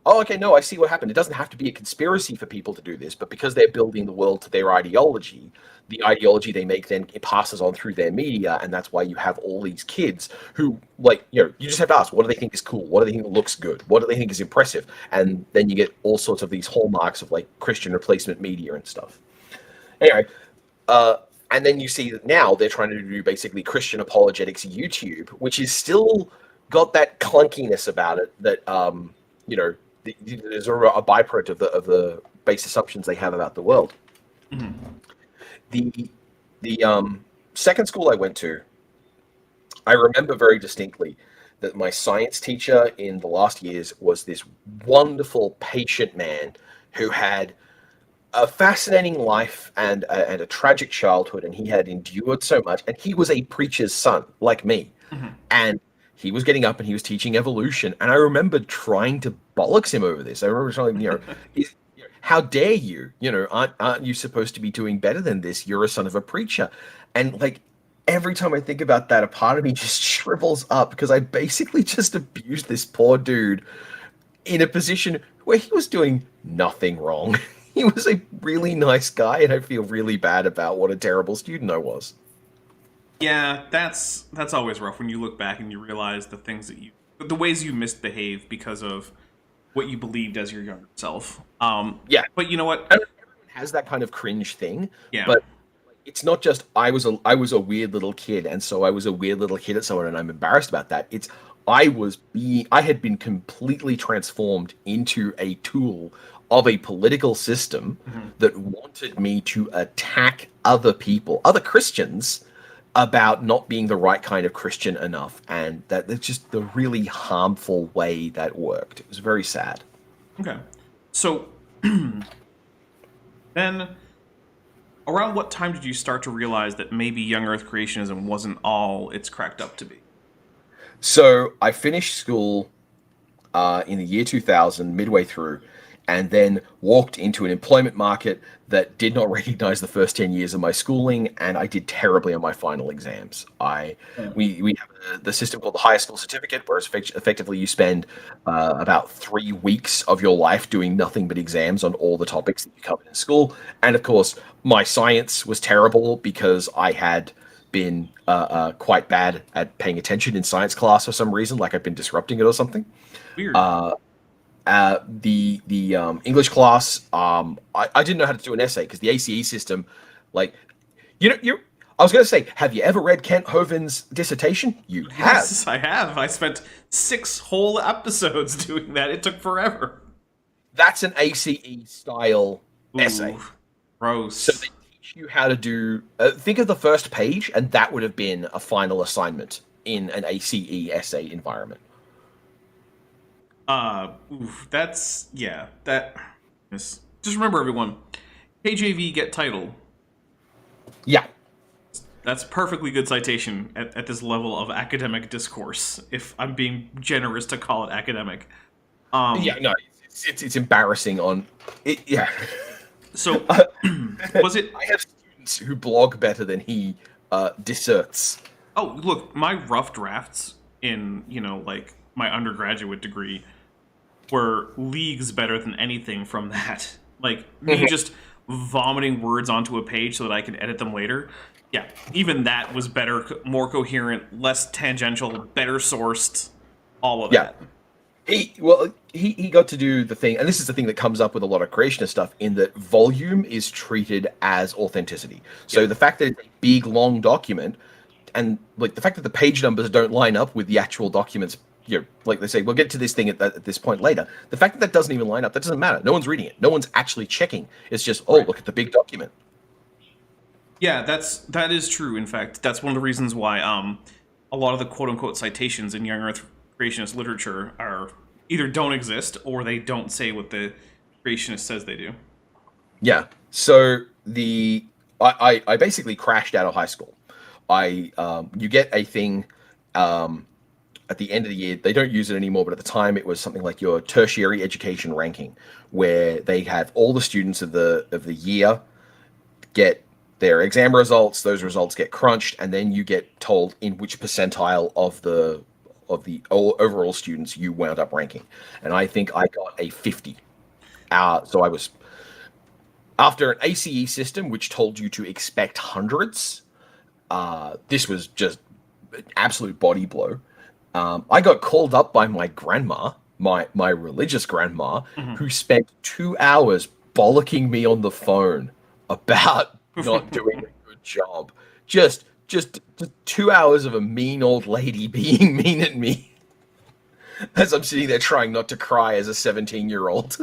S4: okay, no, I see what happened. It doesn't have to be a conspiracy for people to do this, but because they're building the world to their ideology, the ideology they make then it passes on through their media, and that's why you have all these kids who, like, you just have to ask, what do they think is cool? What do they think looks good? What do they think is impressive? And then you get all sorts of these hallmarks of like Christian replacement media and stuff. Anyway, and then you see that now they're trying to do basically Christian apologetics YouTube, which is still got that clunkiness about it that there's a byproduct of the base assumptions they have about the world.
S3: Mm-hmm.
S4: The second school I went to, I remember very distinctly that my science teacher in the last years was this wonderful, patient man who had a fascinating life and a tragic childhood, and he had endured so much, and he was a preacher's son like me.
S3: Mm-hmm.
S4: And he was getting up and he was teaching evolution, and I remember trying to bollocks him over this. I remember telling him, how dare you, aren't you supposed to be doing better than this? You're a son of a preacher. And like every time I think about that, a part of me just shrivels up because I basically just abused this poor dude in a position where he was doing nothing wrong. He was a really nice guy, and I feel really bad about what a terrible student I was.
S3: Yeah, that's always rough when you look back and you realize the ways you misbehaved because of what you believed as your younger self.
S4: Yeah,
S3: but you know what?
S4: Everyone has that kind of cringe thing.
S3: Yeah,
S4: but it's not just I was a weird little kid, and so I was a weird little kid at someone, and I'm embarrassed about that. It's I had been completely transformed into a tool of a political system that wanted me to attack other people, other Christians, about not being the right kind of Christian enough. And that's just the really harmful way that worked. It was very sad.
S3: Okay. So then around what time did you start to realize that maybe young earth creationism wasn't all it's cracked up to be?
S4: So I finished school in the year 2000, midway through, and then walked into an employment market that did not recognize the first 10 years of my schooling, and I did terribly on my final exams. We have the system called the higher school certificate, where effectively you spend about 3 weeks of your life doing nothing but exams on all the topics that you covered in school. And of course, my science was terrible because I had been quite bad at paying attention in science class for some reason, like I've been disrupting it or something.
S3: Weird.
S4: The English class, I didn't know how to do an essay because the ACE system, like, I was going to say, have you ever read Kent Hovind's dissertation? You have.
S3: Yes, I have. I spent 6 whole episodes doing that. It took forever.
S4: That's an ACE style essay.
S3: Gross.
S4: So they teach you how to do. Think of the first page, and that would have been a final assignment in an ACE essay environment.
S3: That's, yeah, that is, just remember everyone, KJV get title.
S4: Yeah.
S3: That's perfectly good citation at this level of academic discourse, if I'm being generous to call it academic.
S4: Yeah, no, it's embarrassing on it. Yeah.
S3: So, was it?
S4: I have students who blog better than he disserts.
S3: Oh, look, my rough drafts in, like my undergraduate degree were leagues better than anything from that. Like, me just vomiting words onto a page so that I can edit them later. Yeah, even that was better, more coherent, less tangential, better sourced, all of that.
S4: He got to do the thing, and this is the thing that comes up with a lot of creationist stuff, in that volume is treated as authenticity. So the fact that it's a big, long document, and like the fact that the page numbers don't line up with the actual documents, like they say, we'll get to this thing at this point later. The fact that that doesn't even line up, that doesn't matter. No one's reading it. No one's actually checking. It's just, look at the big document.
S3: Yeah, that is true. In fact, that's one of the reasons why a lot of the quote-unquote citations in young earth creationist literature are either don't exist or they don't say what the creationist says they do. Yeah.
S4: So I basically crashed out of high school. You get a thing at the end of the year. They don't use it anymore, but at the time it was something like your tertiary education ranking, where they have all the students of the year get their exam results. Those results get crunched, and then you get told in which percentile of the overall students you wound up ranking. And I think I got a 50. So I was, after an ACE system which told you to expect hundreds. This was just an absolute body blow. I got called up by my grandma, my religious grandma, who spent 2 hours bollocking me on the phone about not doing a good job. Just 2 hours of a mean old lady being mean at me as I'm sitting there trying not to cry as a 17-year-old.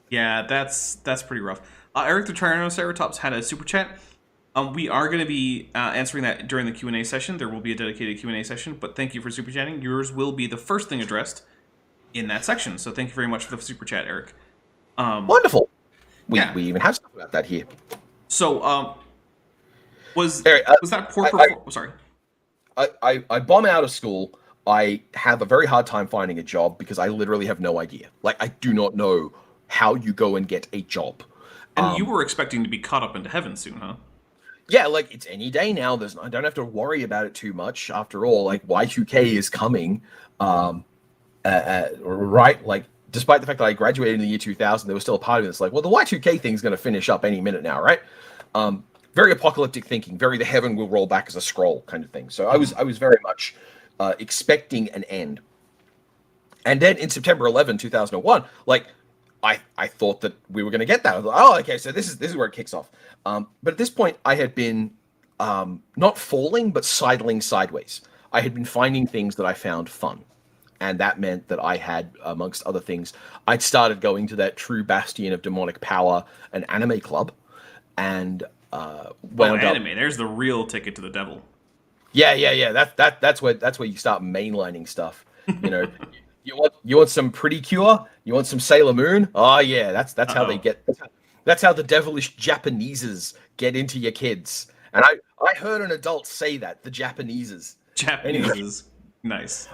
S3: Yeah, that's pretty rough. Eric the Tyrannoceratops had a super chat. We are going to be answering that during the Q&A session. There will be a dedicated Q&A session, but thank you for super chatting. Yours will be the first thing addressed in that section. So thank you very much for the super chat, Eric.
S4: Wonderful. We even have stuff about that here.
S3: So, was that poor performance? Sorry.
S4: I bomb out of school. I have a very hard time finding a job because I literally have no idea. Like, I do not know how you go and get a job.
S3: And you were expecting to be caught up into heaven soon, huh?
S4: Yeah, like, it's any day now. I don't have to worry about it too much. After all, like, Y2K is coming, right? Like, despite the fact that I graduated in the year 2000, there was still a part of it that's like, well, the Y2K thing's going to finish up any minute now, right? Very apocalyptic thinking, very the heaven will roll back as a scroll kind of thing. So I was very much expecting an end. And then in September 11, 2001, like, I thought that we were going to get that. I was like, oh, okay, so this is where it kicks off. But at this point, I had been not falling, but sidling sideways. I had been finding things that I found fun. And that meant that I had, amongst other things, I'd started going to that true bastion of demonic power, an anime club. And
S3: anime, there's the real ticket to the devil.
S4: Yeah. That's where you start mainlining stuff. You know, you want some Pretty Cure? You want some Sailor Moon? Oh yeah, that's how they get. That's how the devilish Japaneses get into your kids. And I heard an adult say that, the Japaneses.
S3: Anyway. Nice.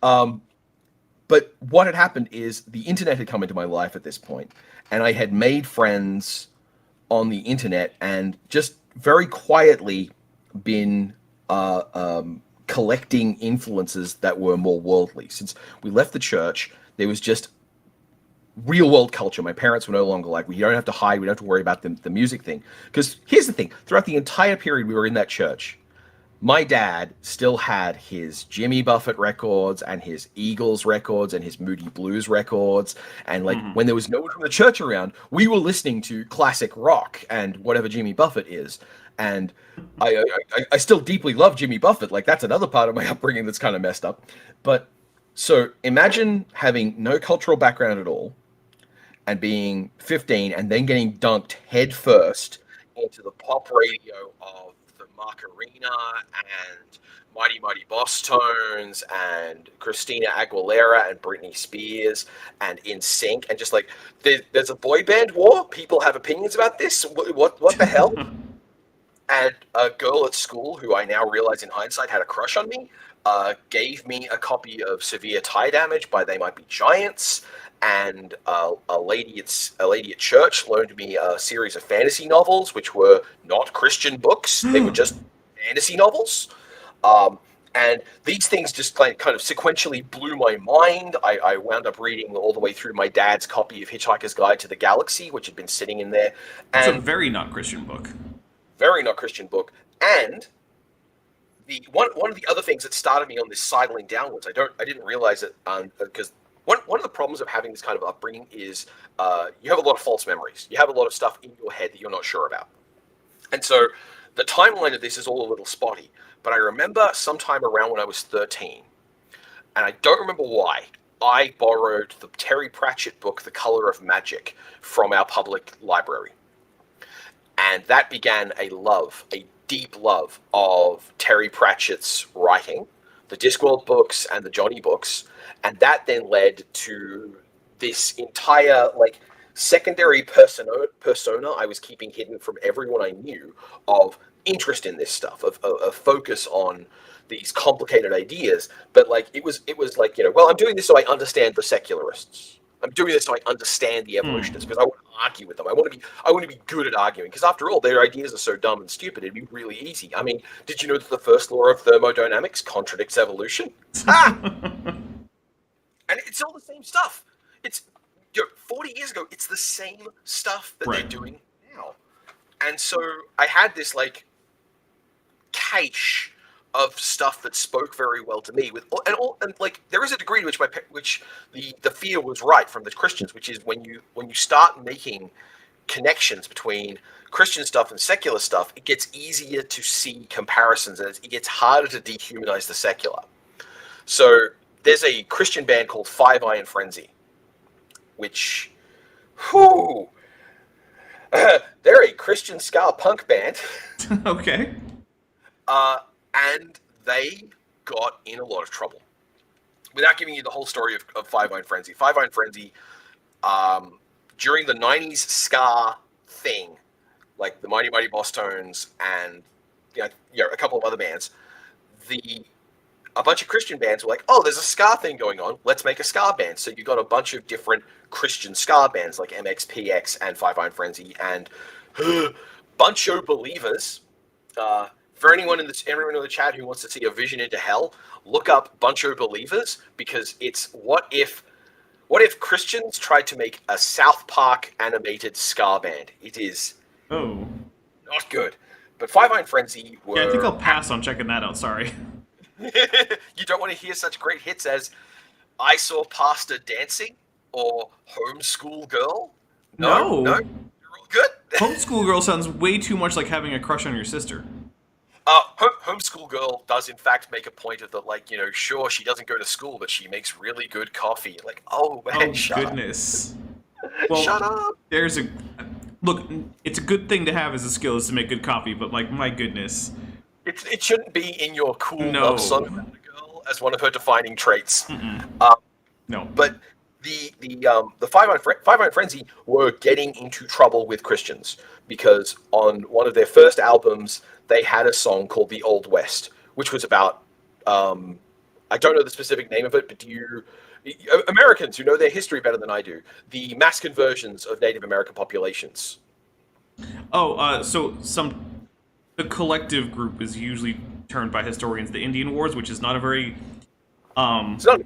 S4: But what had happened is the internet had come into my life at this point, and I had made friends on the internet and just very quietly been collecting influences that were more worldly. Since we left the church, there was just real world culture. My parents were no longer like, we don't have to hide, we don't have to worry about the music thing. Because here's the thing, throughout the entire period we were in that church, my dad still had his Jimmy Buffett records and his Eagles records and his Moody Blues records. And like when there was no one from the church around, we were listening to classic rock and whatever Jimmy Buffett is. And I still deeply love Jimmy Buffett. Like, that's another part of my upbringing that's kind of messed up. But so imagine having no cultural background at all and being 15 and then getting dunked head first into the pop radio of the Macarena and Mighty Mighty Boss Tones and Christina Aguilera and Britney Spears and NSYNC, and just like, there's a boy band war? People have opinions about this? What the hell? And a girl at school, who I now realize in hindsight had a crush on me, gave me a copy of Severe Tie Damage by They Might Be Giants, and a lady at church loaned me a series of fantasy novels, which were not Christian books. They were just fantasy novels. And these things just kind of sequentially blew my mind. I wound up reading all the way through my dad's copy of Hitchhiker's Guide to the Galaxy, which had been sitting in there.
S3: It's a very not Christian book.
S4: Very not Christian book. And the one of the other things that started me on this sidling downwards, I didn't realize it because one of the problems of having this kind of upbringing is you have a lot of false memories. You have a lot of stuff in your head that you're not sure about. And so the timeline of this is all a little spotty. But I remember sometime around when I was 13, and I don't remember why, I borrowed the Terry Pratchett book, The Color of Magic, from our public library. And that began a deep love of Terry Pratchett's writing, the Discworld books and the Johnny books. And that then led to this entire, like, secondary persona I was keeping hidden from everyone I knew of interest in this stuff, of focus on these complicated ideas. But, like, it was like, well, I'm doing this so I understand the secularists. I'm doing this so I understand the evolutionists because I want to argue with them. I want to be good at arguing because after all, their ideas are so dumb and stupid. It'd be really easy. I mean, did you know that the first law of thermodynamics contradicts evolution? Ah! And it's all the same stuff. It's 40 years ago. It's the same stuff that they're doing now. And so I had this like cache of stuff that spoke very well to me and like there is a degree to which the fear was right from the Christians, which is when you start making connections between Christian stuff and secular stuff, it gets easier to see comparisons and it gets harder to dehumanize the secular. So there's a Christian band called Five Iron Frenzy, which they're a Christian ska punk band.
S3: Okay.
S4: And they got in a lot of trouble. Without giving you the whole story of Five Iron Frenzy. Five Iron Frenzy, during the 90s ska thing, like the Mighty Mighty Boss Tones and a couple of other bands, a bunch of Christian bands were like, oh, there's a ska thing going on, let's make a ska band. So you got a bunch of different Christian ska bands like MXPX and Five Iron Frenzy and Buncho Believers. For everyone in the chat who wants to see a vision into hell, look up Buncho Believers because it's what if Christians tried to make a South Park animated ska band. It is not good. But Five Iron Frenzy were...
S3: Yeah, I think I'll pass on checking that out, sorry.
S4: You don't want to hear such great hits as I Saw Pastor Dancing or Homeschool Girl? No, you're all good.
S3: Homeschool Girl sounds way too much like having a crush on your sister.
S4: Homeschool Girl does in fact make a point of that, sure, she doesn't go to school, but she makes really good coffee. Like, oh man, shut
S3: goodness. Well,
S4: shut up.
S3: Look, it's a good thing to have as a skill is to make good coffee, but like, my goodness.
S4: It shouldn't be in your cool love song about the girl as one of her defining traits.
S3: No.
S4: But the Five Iron Frenzy were getting into trouble with Christians because on one of their first albums, they had a song called The Old West, which was about, I don't know the specific name of it, but Americans who know their history better than I do, the mass conversions of Native American populations.
S3: The collective group is usually termed by historians the Indian Wars, which is not a very it's not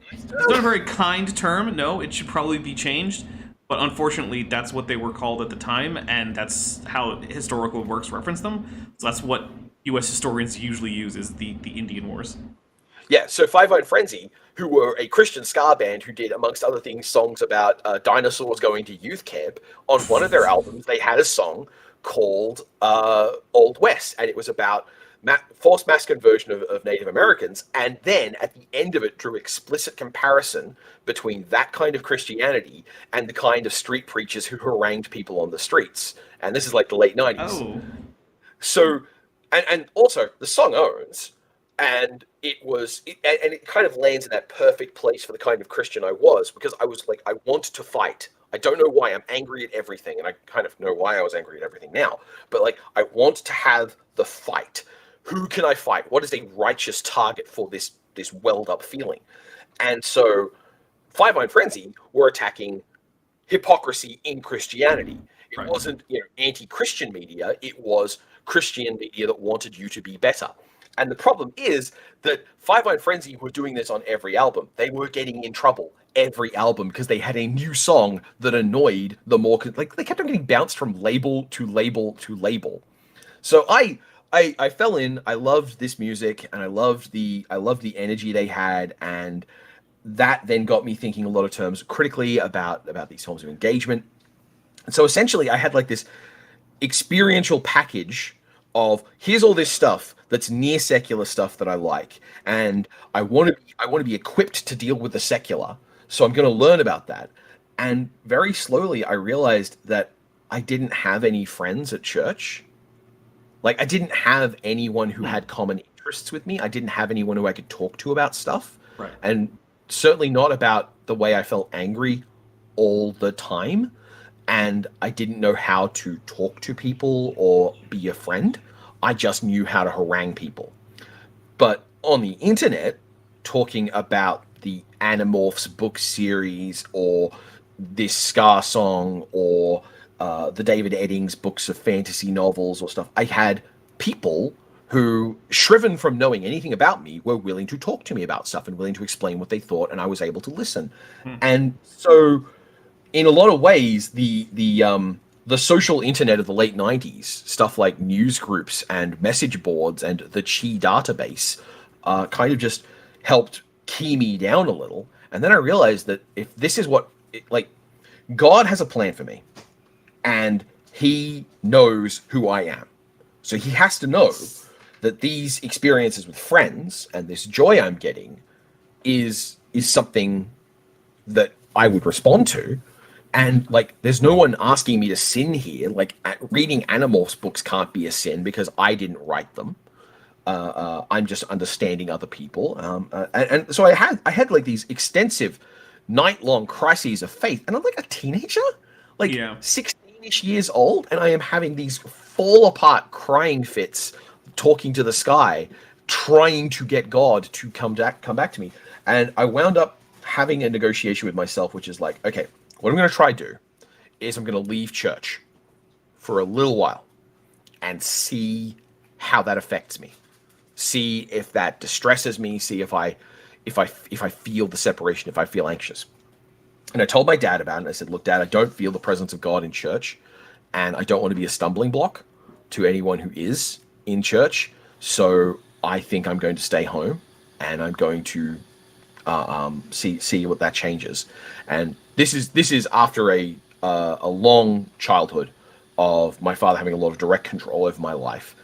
S3: a very kind term. No, it should probably be changed. But unfortunately, that's what they were called at the time, and that's how historical works reference them. So that's what U.S. historians usually use is the Indian Wars.
S4: Yeah, so Five Iron Frenzy, who were a Christian ska band who did, amongst other things, songs about dinosaurs going to youth camp, on one of their albums, they had a song called Old West, and it was about forced mass conversion of Native Americans, and then at the end of it drew explicit comparison between that kind of Christianity and the kind of street preachers who harangued people on the streets. And this is like the late 90s.
S3: Oh.
S4: So, and also the song owns, and it kind of lands in that perfect place for the kind of Christian I was, because I was like, I want to fight. I don't know why. I'm angry at everything, and I kind of know why I was angry at everything now. But like, I want to have the fight. Who can I fight? What is a righteous target for this welled up feeling? And so Five Iron Frenzy were attacking hypocrisy in Christianity. It wasn't anti-Christian media. It was Christian media that wanted you to be better. And the problem is that Five Iron Frenzy were doing this on every album. They were getting in trouble every album because they had a new song that annoyed the more... Like, they kept on getting bounced from label to label to label. So I fell in. I loved this music, and I loved the energy they had, and that then got me thinking a lot of terms critically about these forms of engagement. And so essentially, I had like this experiential package of here's all this stuff that's near secular stuff that I like, and I want to be equipped to deal with the secular. So I'm going to learn about that. And very slowly, I realized that I didn't have any friends at church. Like, I didn't have anyone who had common interests with me. I didn't have anyone who I could talk to about stuff.
S3: Right.
S4: And certainly not about the way I felt angry all the time. And I didn't know how to talk to people or be a friend. I just knew how to harangue people. But on the internet, talking about the Animorphs book series or this Scar song or the David Eddings books of fantasy novels or stuff. I had people who, shriven from knowing anything about me, were willing to talk to me about stuff and willing to explain what they thought, and I was able to listen. And so, in a lot of ways, the social internet of the late 90s, stuff like news groups and message boards and the Chi database, kind of just helped key me down a little. And then I realized that if this is what, like, God has a plan for me, and he knows who I am. So he has to know that these experiences with friends and this joy I'm getting is something that I would respond to. And, like, there's no one asking me to sin here. Like, reading Animorphs books can't be a sin because I didn't write them. I'm just understanding other people. And so I had like these extensive night-long crises of faith. And I'm like a teenager, like 16-ish years old, and I am having these fall-apart crying fits, talking to the sky, trying to get God to come back to me. And I wound up having a negotiation with myself, which is like, okay, what I'm going to try to do is I'm going to leave church for a little while and see how that affects me. See if that distresses me. See if I feel the separation, if I feel anxious. And I told my dad about it. And I said, look, Dad, I don't feel the presence of God in church, and I don't want to be a stumbling block to anyone who is in church. So I think I'm going to stay home, and I'm going to see what that changes. And this is after a long childhood of my father having a lot of direct control over my life.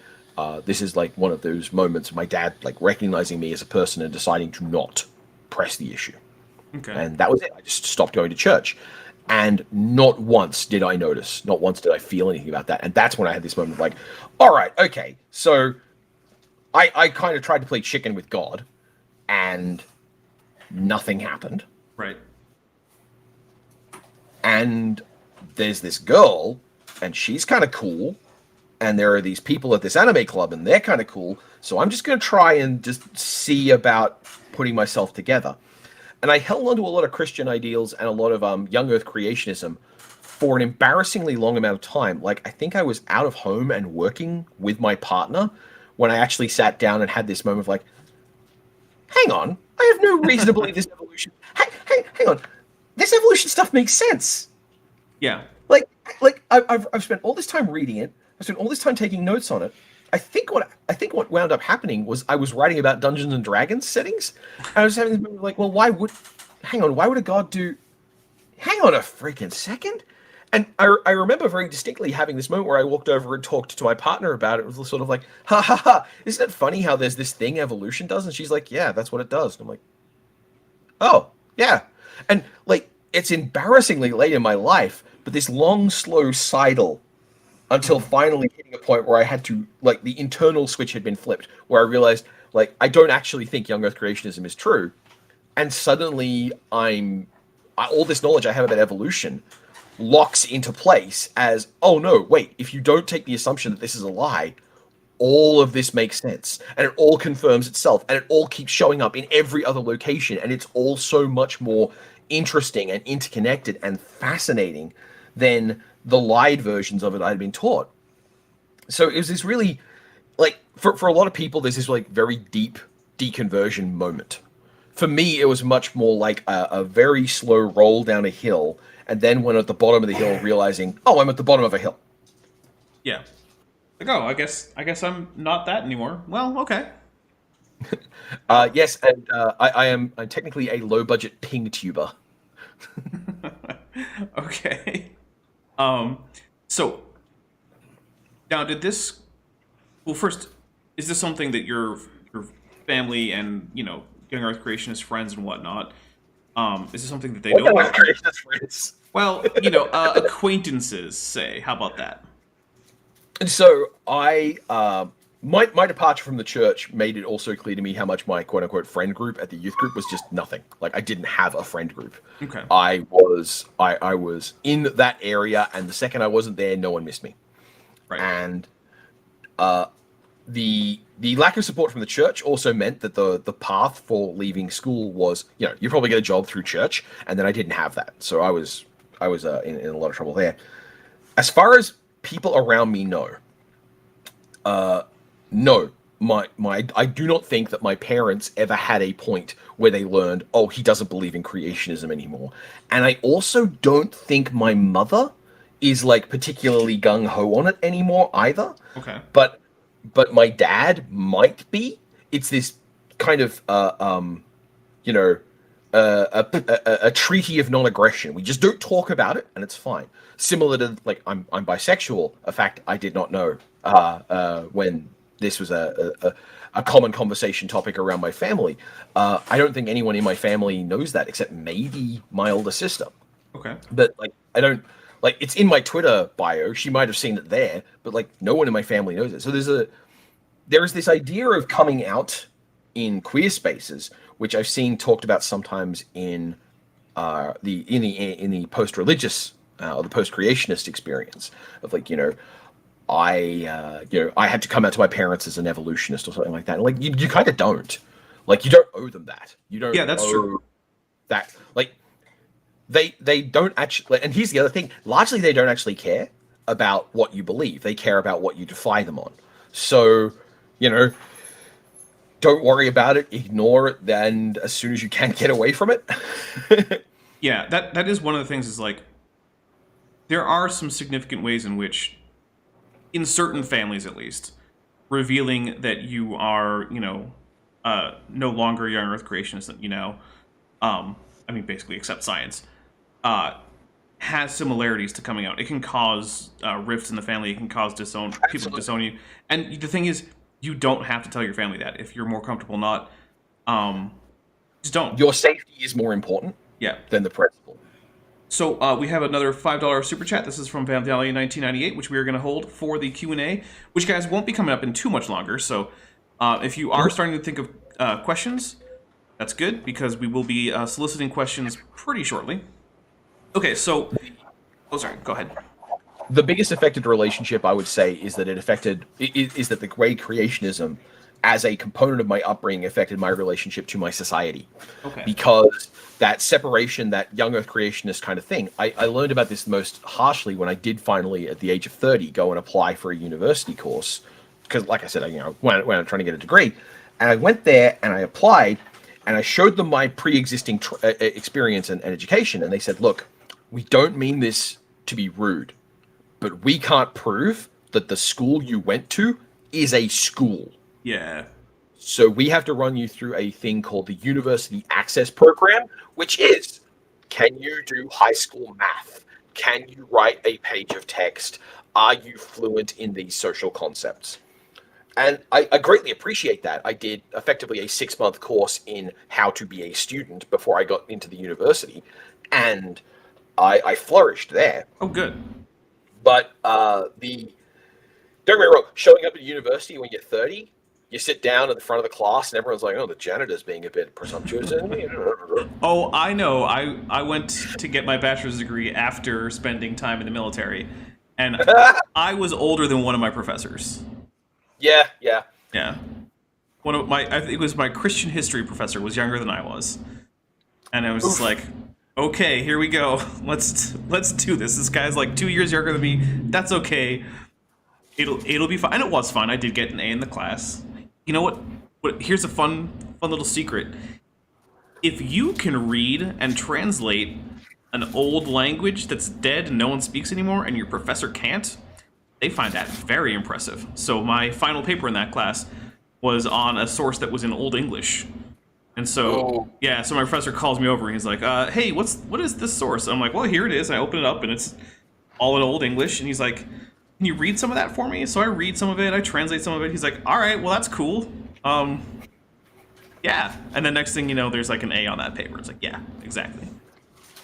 S4: This is like one of those moments of my dad like recognizing me as a person and deciding to not press the issue.
S3: Okay.
S4: And that was it. I just stopped going to church. And not once did I notice, not once did I feel anything about that. And that's when I had this moment of like, all right, okay. So I kind of tried to play chicken with God, and nothing happened.
S3: Right.
S4: And there's this girl, and she's kind of cool. And there are these people at this anime club, and they're kind of cool. So I'm just going to try and just see about putting myself together. And I held onto a lot of Christian ideals and a lot of young earth creationism for an embarrassingly long amount of time. Like, I think I was out of home and working with my partner when I actually sat down and had this moment of like, hang on, I have no reason to believe this evolution. Hang on, this evolution stuff makes sense.
S3: Yeah.
S4: Like I've spent all this time reading it. I spent all this time taking notes on it. I think what wound up happening was I was writing about Dungeons and Dragons settings. And I was having this moment like, well, why would a god do? Hang on a freaking second. And I remember very distinctly having this moment where I walked over and talked to my partner about it. It was sort of like, ha ha ha, isn't it funny how there's this thing evolution does? And she's like, yeah, that's what it does. And I'm like, oh, yeah. And like, it's embarrassingly late in my life, but this long, slow sidle until finally hitting a point where I had to, like, the internal switch had been flipped, where I realized, like, I don't actually think young earth creationism is true. And suddenly all this knowledge I have about evolution locks into place as, oh no, wait, if you don't take the assumption that this is a lie, all of this makes sense, and it all confirms itself, and it all keeps showing up in every other location, and it's all so much more interesting and interconnected and fascinating than the lied versions of it I'd been taught. So it was this really, like, for a lot of people, there's this like very deep deconversion moment. For me, it was much more like a very slow roll down a hill, and then when at the bottom of the hill, realizing, oh, I'm at the bottom of a hill.
S3: Yeah. Like, oh, I guess I'm not that anymore. Well, okay.
S4: Yes, and I'm technically a low budget ping tuber.
S3: Okay. So now first, is this something that your family and, young earth creationist friends and whatnot, is this something that they know about?
S4: Creationist friends?
S3: Well, acquaintances, say. How about that?
S4: And so my departure from the church made it also clear to me how much my quote unquote friend group at the youth group was just nothing. Like, I didn't have a friend group.
S3: Okay.
S4: I was in that area, and the second I wasn't there, no one missed me.
S3: Right.
S4: And the lack of support from the church also meant that the path for leaving school was, you probably get a job through church, and then I didn't have that. So I was in a lot of trouble there. As far as people around me know, no, I do not think that my parents ever had a point where they learned, oh, he doesn't believe in creationism anymore. And I also don't think my mother is like particularly gung ho on it anymore either.
S3: Okay.
S4: But my dad might be. It's this kind of you know, a treaty of non-aggression. We just don't talk about it, and it's fine. Similar to like I'm bisexual. A fact I did not know when this was a common conversation topic around my family. I don't think anyone in my family knows that except maybe my older sister.
S3: Okay.
S4: But like I don't like it's in my Twitter bio. She might have seen it there, but like no one in my family knows it. So there's this idea of coming out in queer spaces, which I've seen talked about sometimes in the post-religious or the post-creationist experience of like, you know, I had to come out to my parents as an evolutionist or something like that. And like you kind of don't. Like you don't owe them that. You don't.
S3: Yeah, that's
S4: owe
S3: true.
S4: That like they don't actually. And here's the other thing: largely they don't actually care about what you believe. They care about what you defy them on. So, you know, don't worry about it. Ignore it. Then as soon as you can, get away from it.
S3: Yeah, that is one of the things. Is like there are some significant ways in which, in certain families at least, revealing that you are, you know, no longer a young Earth creationist, that, you know, I mean, basically, accept science, has similarities to coming out. It can cause rifts in the family. It can cause people to disown you. And the thing is, you don't have to tell your family that. If you're more comfortable not, just don't.
S4: Your safety is more important than the principle.
S3: So we have another $5 super chat. This is from Vandalia 1998, which we are going to hold for the Q&A, which, guys, won't be coming up in too much longer. So if you are starting to think of questions, that's good, because we will be soliciting questions pretty shortly. Okay, so... Oh, sorry. Go ahead.
S4: The biggest affected relationship, I would say, is that the way creationism, as a component of my upbringing, affected my relationship to my society.
S3: Okay.
S4: Because that separation, that young Earth creationist kind of thing, I learned about this most harshly when I did finally, at the age of 30, go and apply for a university course. Because, like I said, when I'm trying to get a degree, and I went there and I applied, and I showed them my pre-existing experience and education, and they said, "Look, we don't mean this to be rude, but we can't prove that the school you went to is a school.
S3: Yeah.
S4: So we have to run you through a thing called the University Access Program, which is, can you do high school math? Can you write a page of text? Are you fluent in these social concepts?" And I greatly appreciate that. I did effectively a 6-month course in how to be a student before I got into the university, and I flourished there.
S3: Oh, good.
S4: But don't get me wrong, showing up at university when you're 30, you sit down in the front of the class and everyone's like, "Oh, the janitor's being a bit presumptuous."
S3: Oh, I know. I went to get my bachelor's degree after spending time in the military, and I was older than one of my professors.
S4: Yeah.
S3: One of I think it was my Christian history professor was younger than I was, and I was just like, okay, here we go. Let's do this. This guy's like 2 years younger than me. That's okay. It'll be fine. And it was fun. I did get an A in the class. You know what? Here's a fun little secret. If you can read and translate an old language that's dead and no one speaks anymore, and your professor can't, they find that very impressive. So my final paper in that class was on a source that was in Old English. And so, so my professor calls me over and he's like, "Hey, what is this source?" I'm like, "Well, here it is." And I open it up and it's all in Old English. And he's like, "Can you read some of that for me?" So I read some of it, I translate some of it. He's like, "All right, well, that's cool. Yeah." And then next thing you know, there's like an A on that paper. It's like, yeah, exactly.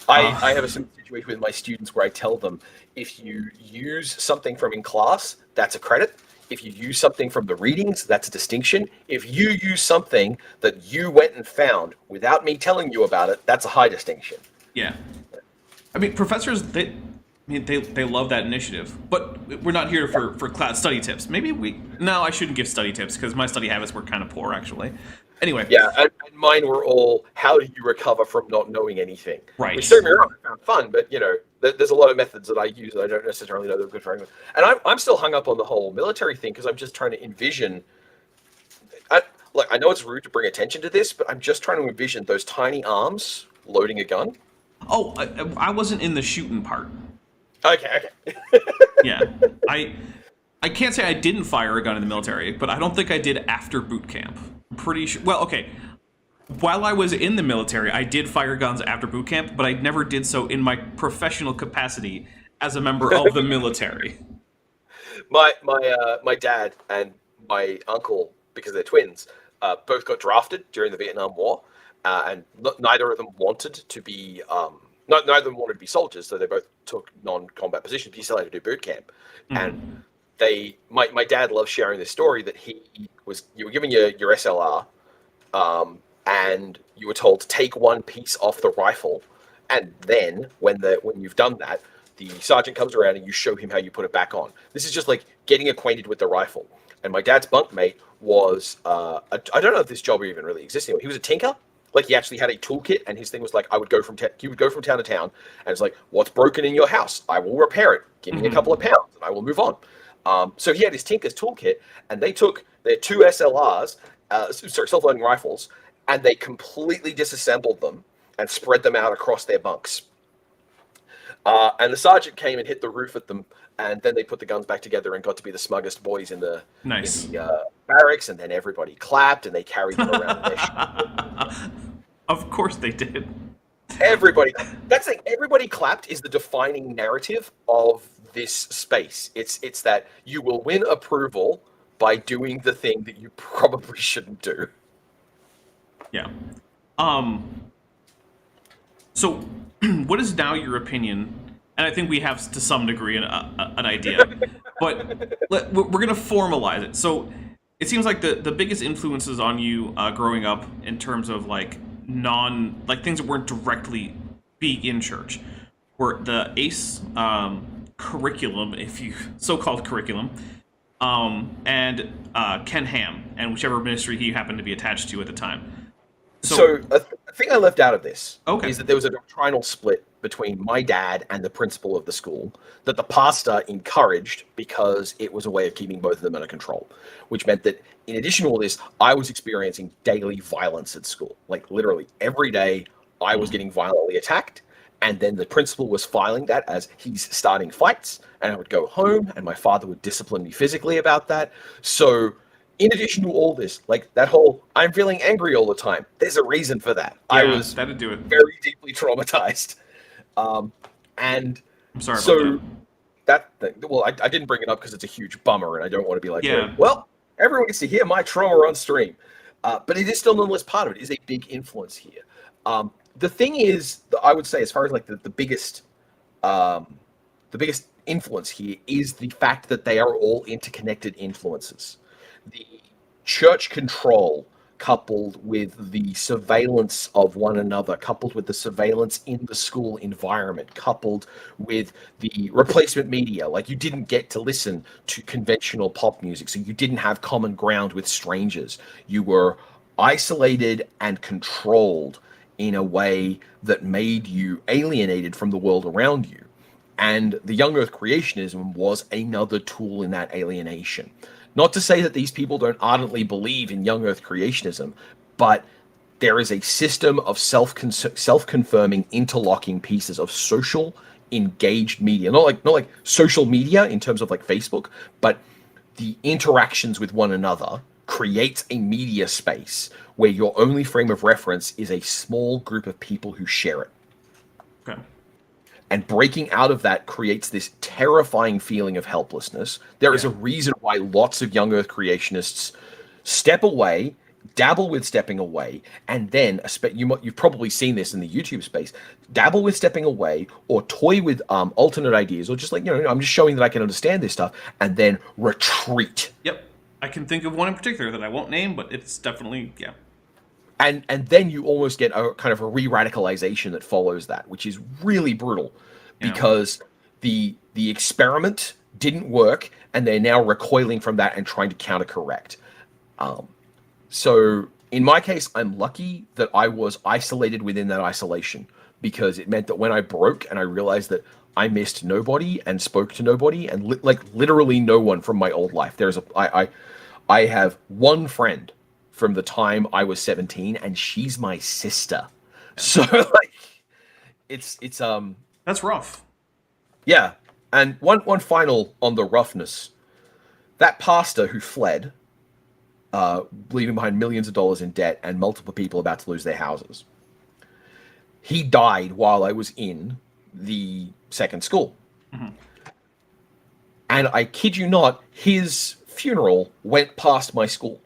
S4: I have a similar situation with my students where I tell them, if you use something from in class, that's a credit. If you use something from the readings, that's a distinction. If you use something that you went and found without me telling you about it, that's a high distinction.
S3: Yeah. I mean, professors, mean, they love that initiative, but we're not here for class study tips. No, I shouldn't give study tips because my study habits were kind of poor, actually. Anyway.
S4: Yeah, and mine were all, how do you recover from not knowing anything?
S3: Right.
S4: Which, don't get me wrong, I found fun, but, there's a lot of methods that I use that I don't necessarily know they're good for anyone. And I'm still hung up on the whole military thing because I'm just trying to envision... I know it's rude to bring attention to this, but I'm just trying to envision those tiny arms loading a gun.
S3: Oh, I wasn't in the shooting part.
S4: Okay.
S3: Yeah. I can't say I didn't fire a gun in the military, but I don't think I did after boot camp. I'm pretty sure. Well, okay. While I was in the military, I did fire guns after boot camp, but I never did so in my professional capacity as a member of the military.
S4: My dad and my uncle, because they're twins, both got drafted during the Vietnam War, and neither of them wanted to be neither of them wanted to be soldiers, so they both took non-combat positions. But you still had to do boot camp, and my dad loves sharing this story that you were given your SLR, and you were told to take one piece off the rifle, and then when you've done that, the sergeant comes around and you show him how you put it back on. This is just like getting acquainted with the rifle. And my dad's bunkmate was, I don't know if this job even really exists anymore. He was a tinker. Like, he actually had a toolkit, and his thing was like, he would go from town to town, and it's like, what's broken in your house? I will repair it. Give me a couple of pounds, and I will move on. So he had his tinker's toolkit, and they took their two SLRs, self-loading rifles, and they completely disassembled them and spread them out across their bunks. And the sergeant came and hit the roof at them, and then they put the guns back together and got to be the smuggest boys in the barracks, and then everybody clapped, and they carried them around their shoulders.
S3: Of course they did.
S4: Everybody clapped is the defining narrative of this space. It's that you will win approval by doing the thing that you probably shouldn't do.
S3: Yeah. So, what is now your opinion? And I think we have, to some degree, an idea. But we're going to formalize it. So, it seems like the biggest influences on you growing up in terms of, things that weren't directly being in church were the ACE curriculum, so-called curriculum, and Ken Ham, and whichever ministry he happened to be attached to at the time.
S4: So a thing I left out of this
S3: is
S4: that there was a doctrinal split between my dad and the principal of the school that the pastor encouraged because it was a way of keeping both of them under control, which meant that in addition to all this, I was experiencing daily violence at school. Like, literally every day I was getting violently attacked, and then the principal was filing that as he's starting fights, and I would go home and my father would discipline me physically about that. So in addition to all this, like that whole I'm feeling angry all the time, there's a reason for that. Yeah, I was
S3: that'd do it.
S4: Very deeply traumatized. And
S3: I'm sorry
S4: so
S3: about
S4: that thing, well, I didn't bring it up because it's a huge bummer and I don't want to be like,
S3: yeah.
S4: Well, everyone gets to hear my trauma on stream. But it is still nonetheless part of it. It is a big influence here. The thing is, I would say, as far as like the biggest influence here is the fact that they are all interconnected influences. The church control, coupled with the surveillance of one another, coupled with the surveillance in the school environment, coupled with the replacement media. Like, you didn't get to listen to conventional pop music, so you didn't have common ground with strangers. You were isolated and controlled in a way that made you alienated from the world around you. And the young earth creationism was another tool in that alienation. Not to say that these people don't ardently believe in young earth creationism, but there is a system of self-confirming, interlocking pieces of social engaged media. Not like social media in terms of like Facebook, but the interactions with one another creates a media space where your only frame of reference is a small group of people who share it.
S3: Okay.
S4: And breaking out of that creates this terrifying feeling of helplessness. There is a reason why lots of young earth creationists step away, dabble with stepping away, and then you've probably seen this in the YouTube space, dabble with stepping away or toy with alternate ideas, or just like, I'm just showing that I can understand this stuff, and then retreat.
S3: Yep. I can think of one in particular that I won't name, but it's definitely, yeah.
S4: And then you almost get a kind of a re-radicalization that follows that, which is really brutal, because the experiment didn't work, and they're now recoiling from that and trying to counter-correct. So in my case, I'm lucky that I was isolated within that isolation, because it meant that when I broke and I realized that I missed nobody and spoke to nobody, and literally no one from my old life. I have one friend from the time I was 17, and she's my sister. So like, it's
S3: That's rough.
S4: yeah. And one final on the roughness. That pastor who fled, leaving behind millions of dollars in debt and multiple people about to lose their houses. He died while I was in the second school. Mm-hmm. And I kid you not, his funeral went past my school.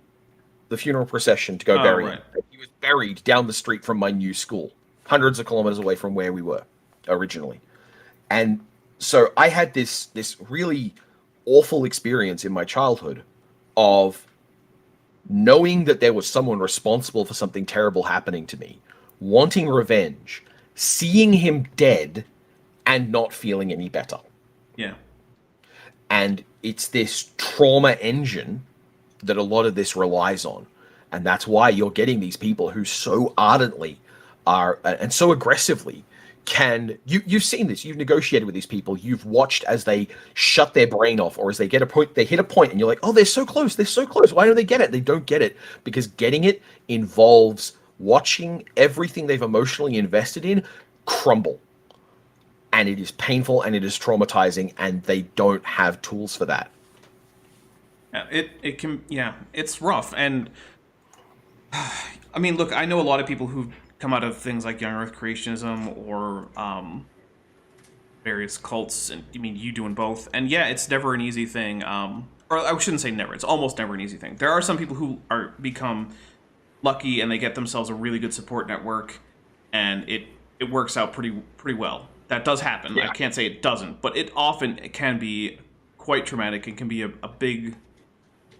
S4: The funeral procession to go bury him. He was buried down the street from my new school, hundreds of kilometers away from where we were originally. And so I had this really awful experience in my childhood of knowing that there was someone responsible for something terrible happening to me, wanting revenge, seeing him dead, and not feeling any better.
S3: Yeah.
S4: And it's this trauma engine that a lot of this relies on. And that's why you're getting these people who so ardently are, and so aggressively can, you've seen this, you've negotiated with these people, you've watched as they shut their brain off, or as they get a point, they hit a point and you're like, oh, they're so close, why don't they get it? They don't get it because getting it involves watching everything they've emotionally invested in crumble. And it is painful and it is traumatizing, and they don't have tools for that.
S3: It can, yeah, it's rough. And I mean, look, I know a lot of people who've come out of things like Young Earth Creationism or various cults, and I mean, you doing both. And yeah, it's never an easy thing. Or I shouldn't say never, it's almost never an easy thing. There are some people who are become lucky and they get themselves a really good support network, and it works out pretty well. That does happen. Yeah. I can't say it doesn't, but it can be quite traumatic and can be a big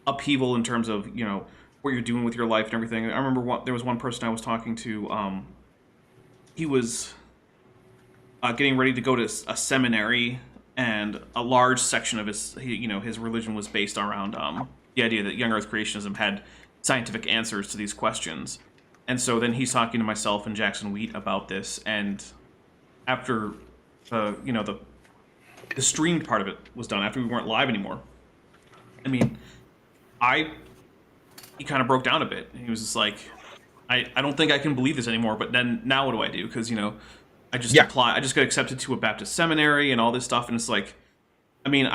S3: upheaval in terms of, you know, what you're doing with your life and everything. I remember there was one person I was talking to, he was getting ready to go to a seminary, and a large section of his religion was based around the idea that Young Earth Creationism had scientific answers to these questions. And so then he's talking to myself and Jackson Wheat about this, and after the streamed part of it was done, after we weren't live anymore, I mean, he kind of broke down a bit. He was just like, I don't think I can believe this anymore, but then now what do I do? Because, you know, I just got accepted to a Baptist seminary and all this stuff, and it's like, I mean,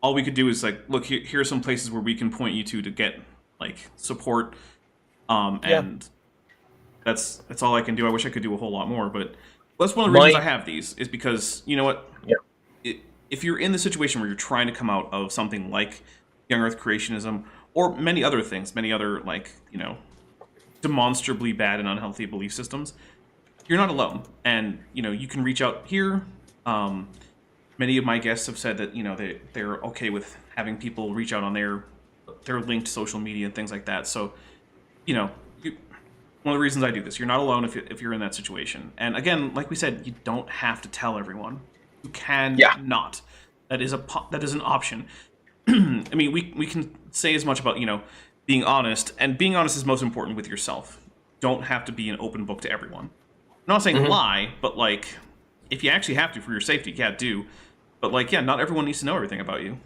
S3: all we could do is like, look, here are some places where we can point you to get like support, and that's all I can do. I wish I could do a whole lot more, but that's one of the reasons I have these, is because, you know what, if you're in the situation where you're trying to come out of something like Young Earth Creationism, or many other things, many other, like, you know, demonstrably bad and unhealthy belief systems, you're not alone. And, you know, you can reach out here. Many of my guests have said that, you know, they're okay with having people reach out on their linked social media and things like that. So, you know, one of the reasons I do this, you're not alone if you're in that situation. And again, like we said, you don't have to tell everyone. You can not. That is an option. I mean, we can say as much about, you know, being honest, and being honest is most important with yourself. Don't have to be an open book to everyone. I'm not saying lie, but like, if you actually have to for your safety, do. But like, not everyone needs to know everything about you.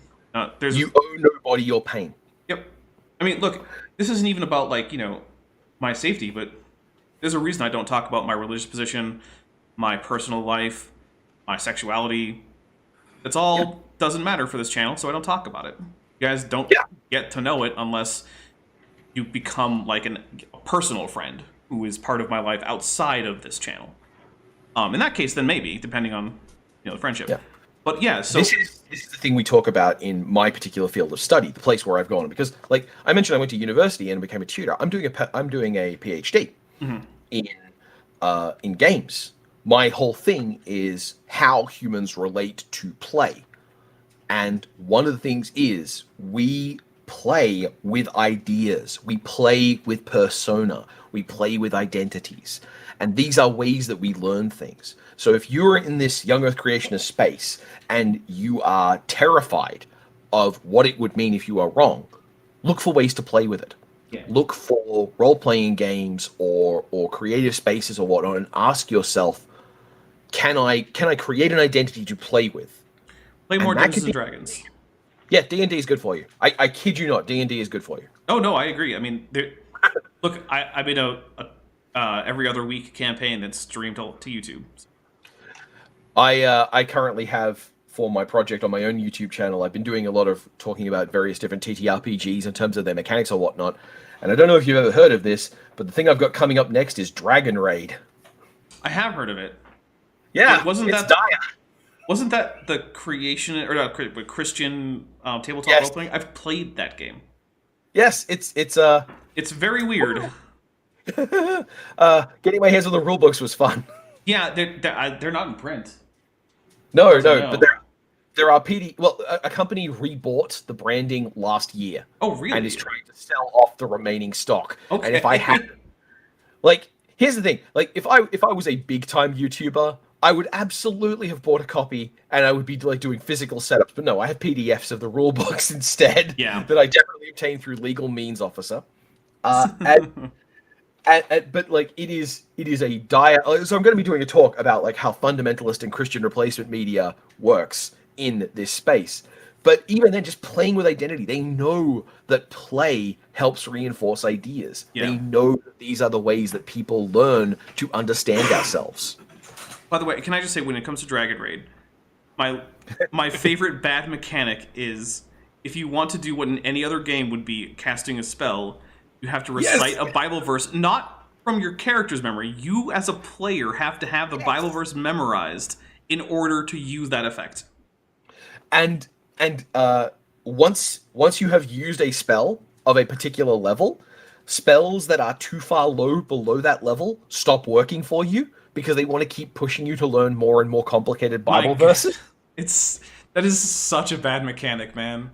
S3: You
S4: owe nobody your pain.
S3: Yep. I mean, look, this isn't even about, like, you know, my safety, but there's a reason I don't talk about my religious position, my personal life, my sexuality. It's all doesn't matter for this channel, so I don't talk about it. You guys don't get to know it unless you become like a personal friend who is part of my life outside of this channel. In that case, then maybe, depending on, you know, the friendship. Yeah. But yeah, so
S4: this is the thing we talk about in my particular field of study, the place where I've gone, because, like I mentioned, I went to university and became a tutor. I'm doing a PhD in games. My whole thing is how humans relate to play, and one of the things is we play with ideas, we play with persona, we play with identities, and these are ways that we learn things. So if you're in this young earth creationist space and you are terrified of what it would mean if you are wrong, look for ways to play with it.
S1: Yeah.
S4: Look for role-playing games or creative spaces or whatnot, and ask yourself, can I create an identity to play with?
S3: Play more
S4: And that
S3: Dungeons
S4: could
S3: and
S4: be-
S3: Dragons.
S4: Yeah, D&D is good for you. I kid you not, D&D is good for you.
S3: Oh no, I agree. I mean, look, I made a every other week campaign that's streamed to YouTube.
S4: I currently have, for my project on my own YouTube channel, I've been doing a lot of talking about various different TTRPGs in terms of their mechanics or whatnot. And I don't know if you've ever heard of this, but the thing I've got coming up next is Dragon Raid.
S3: I have heard of it.
S4: Yeah,
S3: Wasn't
S4: it's
S3: that
S4: dire.
S3: Wasn't that the creation or Christian tabletop
S4: Yes.
S3: role playing? I've played that game.
S4: Yes, it's
S3: It's very weird.
S4: getting my hands on the rule books was fun.
S3: Yeah, they're not in print.
S4: No,
S3: know.
S4: but there are PD. Well, a company rebought the branding last year.
S3: Oh, really?
S4: And is trying to sell off the remaining stock.
S3: Okay.
S4: And if I had, like, here's the thing: like, if I was a big time YouTuber, I would absolutely have bought a copy, and I would be like doing physical setups. But no, I have PDFs of the rule books instead.
S3: Yeah.
S4: That I definitely obtained through legal means, officer. But like it is a dire. So I'm going to be doing a talk about like how fundamentalist and Christian replacement media works in this space. But even then, just playing with identity, they know that play helps reinforce ideas.
S3: Yeah.
S4: They know that these are the ways that people learn to understand ourselves.
S3: By the way, can I just say, when it comes to Dragon Raid, my favorite bad mechanic is if you want to do what in any other game would be casting a spell, you have to recite a Bible verse, not from your character's memory. You, as a player, have to have the Bible verse memorized in order to use that effect.
S4: And once you have used a spell of a particular level, spells that are too far low below that level stop working for you because they want to keep pushing you to learn more and more complicated Bible verses.
S3: That is such a bad mechanic, man.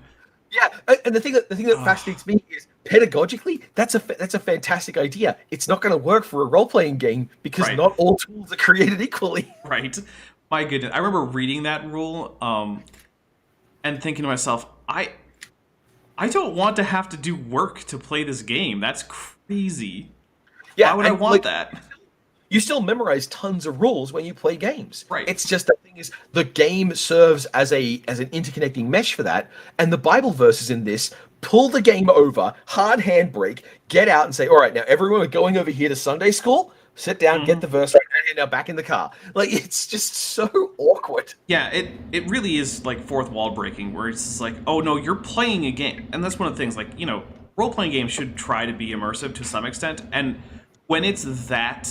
S4: Yeah, and the thing that fascinates me is pedagogically, that's a fantastic idea. It's not going to work for a role playing game because
S3: Right.
S4: not all tools are created equally.
S3: Right. My goodness. I remember reading that rule and thinking to myself, I don't want to have to do work to play this game. That's crazy.
S4: Yeah,
S3: Why would I
S4: and,
S3: want
S4: like,
S3: that?
S4: You still memorize tons of rules when you play games.
S3: Right.
S4: It's just the thing is the game serves as an interconnecting mesh for that, and the Bible verses in this pull the game over, hard handbrake, get out and say, all right, now everyone, we're going over here to Sunday school. Sit down, get the verse right, and now back in the car. Like, it's just so awkward.
S3: Yeah, it really is like fourth wall breaking, where it's just like, oh no, you're playing a game. And that's one of the things, like, you know, role-playing games should try to be immersive to some extent, and when it's that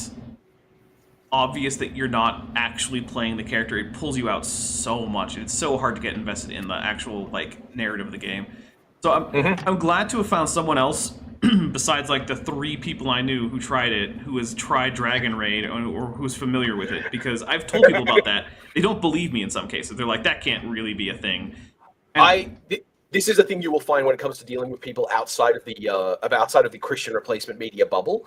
S3: obvious that you're not actually playing the character, it pulls you out so much. It's so hard to get invested in the actual, like, narrative of the game. So I'm glad to have found someone else besides like the 3 people I knew who tried it, who has tried Dragon Raid or who's familiar with it, because I've told people about that. They don't believe me in some cases. They're like, that can't really be a thing. And
S4: This is a thing you will find when it comes to dealing with people outside of the Christian replacement media bubble.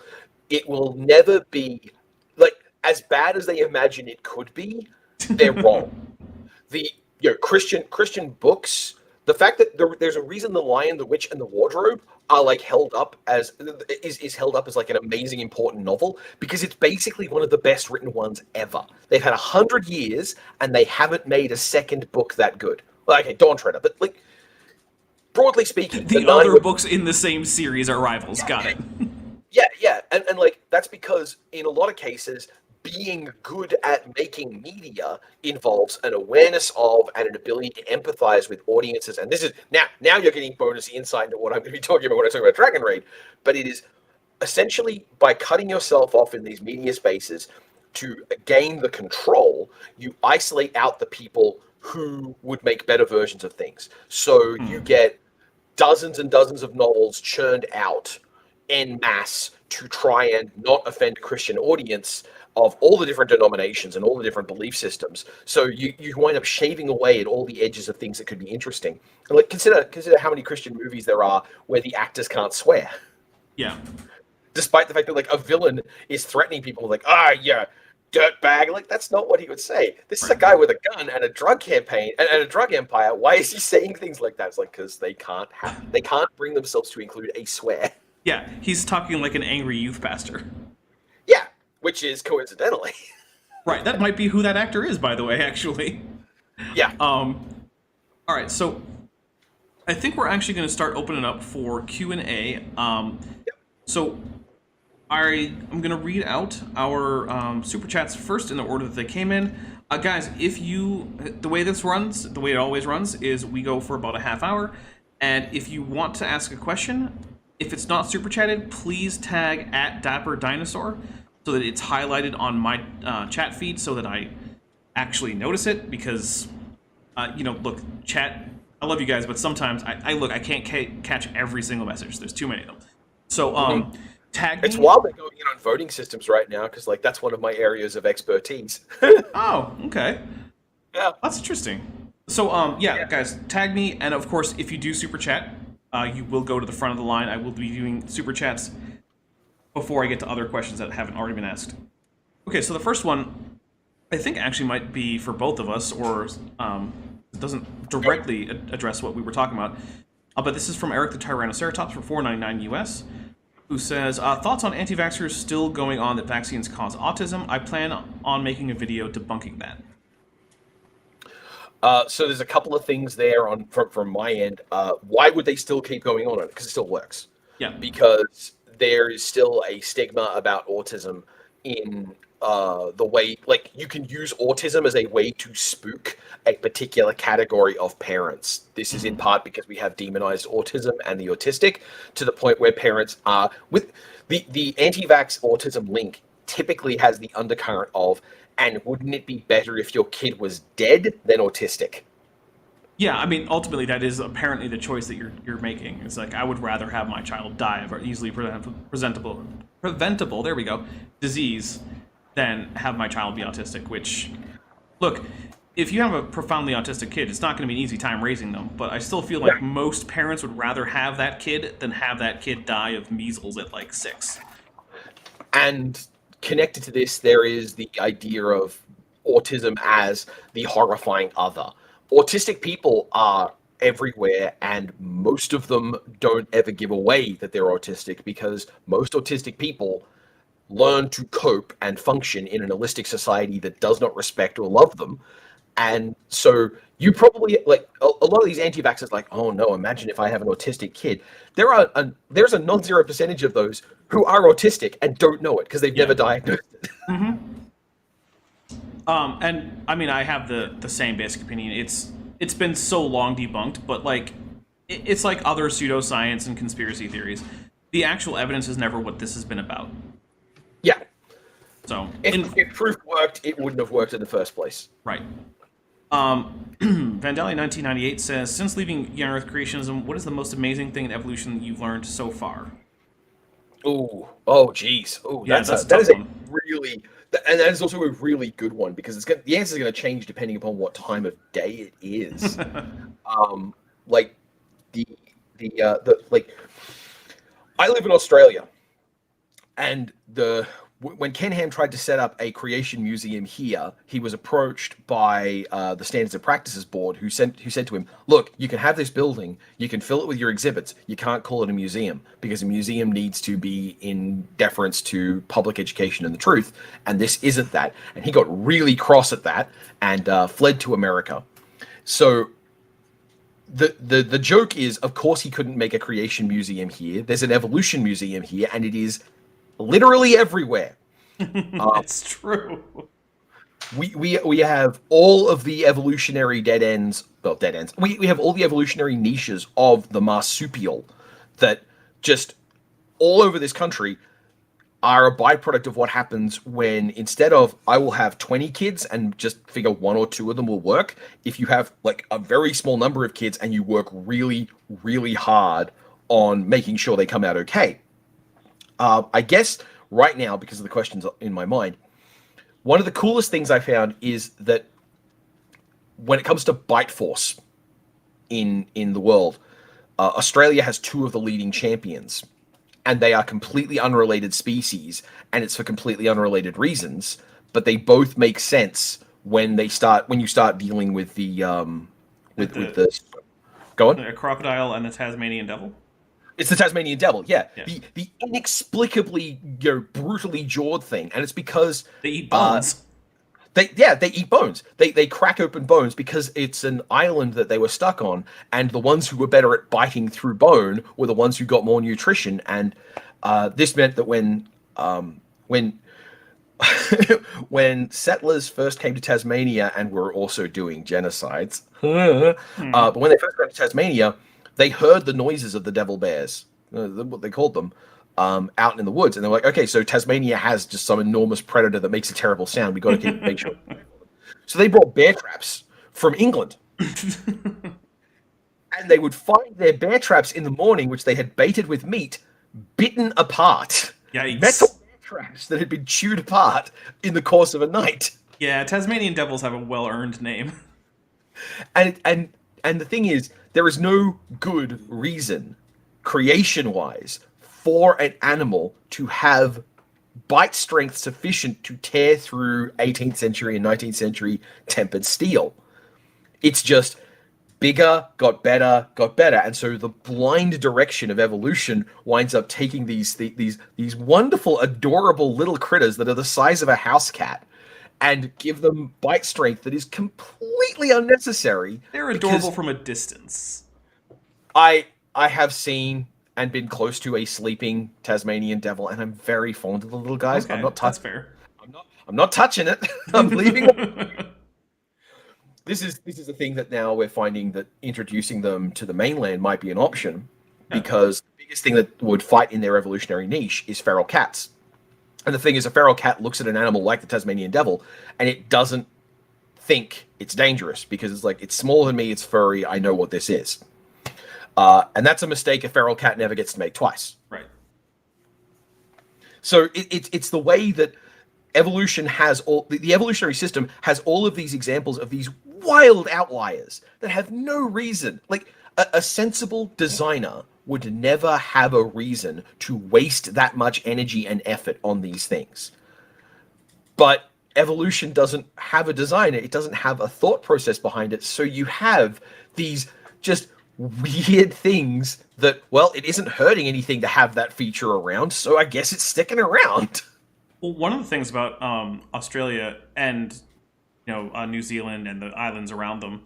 S4: It will never be like as bad as they imagine it could be. They're wrong. Christian books. The fact that there's a reason The Lion, the Witch, and the Wardrobe are like held up as like an amazing important novel because it's basically one of the best written ones ever. They've had 100 years and they haven't made a second book that good. Well, okay, Dawn Treader, but like broadly speaking,
S3: the other books in the same series are rivals. Got it.
S4: Yeah, and like that's because in a lot of cases, being good at making media involves an awareness of and an ability to empathize with audiences. And this is now you're getting bonus insight into what I'm going to be talking about when I talk about Dragon Raid. But it is essentially by cutting yourself off in these media spaces to gain the control, you isolate out the people who would make better versions of things. So you get dozens and dozens of novels churned out en masse to try and not offend a Christian audience of all the different denominations and all the different belief systems. So you wind up shaving away at all the edges of things that could be interesting. Like consider how many Christian movies there are where the actors can't swear.
S3: Yeah.
S4: Despite the fact that like a villain is threatening people like, yeah, dirtbag. Like that's not what he would say. This is a guy with a gun and a drug campaign and a drug empire. Why is he saying things like that? It's like because they can't bring themselves to include a swear.
S3: Yeah, he's talking like an angry youth pastor.
S4: Yeah, which is coincidentally.
S3: Right, that might be who that actor is, by the way, actually.
S4: Yeah.
S3: All right, so I think we're actually going to start opening up for Q&A. So I'm going to read out our super chats first in the order that they came in. Guys, the way it always runs, is we go for about a half hour. And if you want to ask a question, if it's not super chatted, please tag @DapperDinosaur so that it's highlighted on my chat feed so that I actually notice it. Because, look, chat, I love you guys, but sometimes I can't catch every single message. There's too many of them. So, tag me.
S4: It's wild they're going in on voting systems right now because, like, that's one of my areas of expertise.
S3: Oh, okay.
S4: Yeah.
S3: That's interesting. So, guys, tag me, and of course, if you do super chat, you will go to the front of the line. I will be doing super chats before I get to other questions that haven't already been asked. Okay, so the first one, I think actually might be for both of us, or it doesn't directly address what we were talking about. But this is from Eric the Tyrannoceratops for $4.99 US, who says, thoughts on anti-vaxxers still going on that vaccines cause autism? I plan on making a video debunking that.
S4: So there's a couple of things there from my end. Why would they still keep going on it? Because it still works.
S3: Yeah.
S4: Because there is still a stigma about autism in the way, like, you can use autism as a way to spook a particular category of parents. This is in part because we have demonized autism and the autistic to the point where parents are with the anti-vax autism link typically has the undercurrent of, and wouldn't it be better if your kid was dead than autistic?
S3: Yeah, I mean, ultimately, that is apparently the choice that you're making. It's like, I would rather have my child die of an easily preventable, there we go, disease than have my child be autistic, which, look, if you have a profoundly autistic kid, it's not going to be an easy time raising them, but I still feel like most parents would rather have that kid than have that kid die of measles at, like, 6.
S4: And connected to this, there is the idea of autism as the horrifying other. Autistic people are everywhere, and most of them don't ever give away that they're autistic because most autistic people learn to cope and function in an holistic society that does not respect or love them. And so you probably, like, a lot of these anti-vaxxers, like, oh no, imagine if I have an autistic kid. There's a non-zero percentage of those who are autistic and don't know it because they've never diagnosed it.
S3: Mm-hmm. And I mean, I have the same basic opinion. It's been so long debunked, but like, it's like other pseudoscience and conspiracy theories. The actual evidence is never what this has been about.
S4: Yeah.
S3: So
S4: if proof worked, it wouldn't have worked in the first place.
S3: Right. Vandali 1998 says, since leaving Young Earth Creationism, what is the most amazing thing in evolution that you've learned so far?
S4: Geez.
S3: Yeah,
S4: that is a really, and that is also a really good one because the answer is going to change depending upon what time of day it is. Like I live in Australia, and when Ken Ham tried to set up a creation museum here, he was approached by the Standards and Practices Board, who said to him, look, you can have this building, you can fill it with your exhibits, you can't call it a museum, because a museum needs to be in deference to public education and the truth, and this isn't that. And he got really cross at that and fled to America. So the joke is, of course he couldn't make a creation museum here. There's an evolution museum here, and it is literally everywhere.
S3: It's true.
S4: We have all of the evolutionary dead ends. We have all the evolutionary niches of the marsupial that just all over this country are a byproduct of what happens when, instead of I will have 20 kids and just figure 1 or 2 of them will work, if you have like a very small number of kids and you work really, really hard on making sure they come out okay. I guess right now, because of the questions in my mind, one of the coolest things I found is that when it comes to bite force in the world, Australia has two of the leading champions, and they are completely unrelated species, and it's for completely unrelated reasons. But they both make sense when you start dealing with the with the go on.
S3: A crocodile and the Tasmanian devil.
S4: It's the Tasmanian devil, yeah.
S3: Yeah.
S4: The inexplicably, brutally jawed thing, and it's because
S3: They eat bones.
S4: they eat bones. They crack open bones because it's an island that they were stuck on, and the ones who were better at biting through bone were the ones who got more nutrition. And this meant that when when settlers first came to Tasmania and were also doing genocides, but when they first got to Tasmania, they heard the noises of the devil bears, what they called them, out in the woods, and they're like, okay, so Tasmania has just some enormous predator that makes a terrible sound. We got to make sure. So they brought bear traps from England, and they would find their bear traps in the morning, which they had baited with meat, bitten apart.
S3: Yikes.
S4: Metal bear traps that had been chewed apart in the course of a night.
S3: Yeah, Tasmanian devils have a well-earned name.
S4: And the thing is, there is no good reason, creation-wise, for an animal to have bite strength sufficient to tear through 18th century and 19th century tempered steel. It's just bigger, got better, and so the blind direction of evolution winds up taking these wonderful, adorable little critters that are the size of a house cat and give them bite strength that is completely unnecessary.
S3: They're adorable from a distance.
S4: I have seen and been close to a sleeping Tasmanian devil, and I'm very fond of the little guys.
S3: Okay,
S4: I'm not
S3: that's
S4: touching.
S3: fair.
S4: I'm not touching it. I'm leaving it. This is a thing that now we're finding that introducing them to the mainland might be an option, because the biggest thing that would fight in their evolutionary niche is feral cats. And the thing is, a feral cat looks at an animal like the Tasmanian devil, and it doesn't think it's dangerous, because it's like, it's smaller than me, it's furry, I know what this is. And that's a mistake a feral cat never gets to make twice.
S3: Right.
S4: So it's the way that evolution has the evolutionary system has all of these examples of these wild outliers that have no reason. Like, a sensible designer would never have a reason to waste that much energy and effort on these things. But evolution doesn't have a designer. It doesn't have a thought process behind it. So you have these just weird things that, well, it isn't hurting anything to have that feature around, so I guess it's sticking around.
S3: Well, one of the things about Australia and New Zealand and the islands around them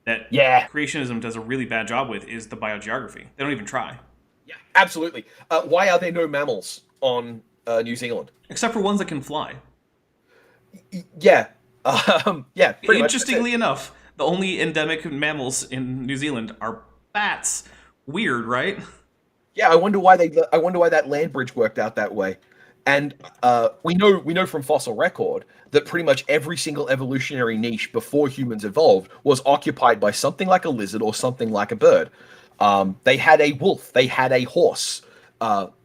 S3: that creationism does a really bad job with is the biogeography. They don't even try.
S4: Yeah, absolutely. Why are there no mammals on New Zealand?
S3: Except for ones that can fly.
S4: Yeah. Yeah, pretty much.
S3: Interestingly enough, the only endemic mammals in New Zealand are bats. Weird, right?
S4: Yeah, I wonder why that land bridge worked out that way. And we know from fossil record that pretty much every single evolutionary niche before humans evolved was occupied by something like a lizard or something like a bird. They had a wolf, they had a horse,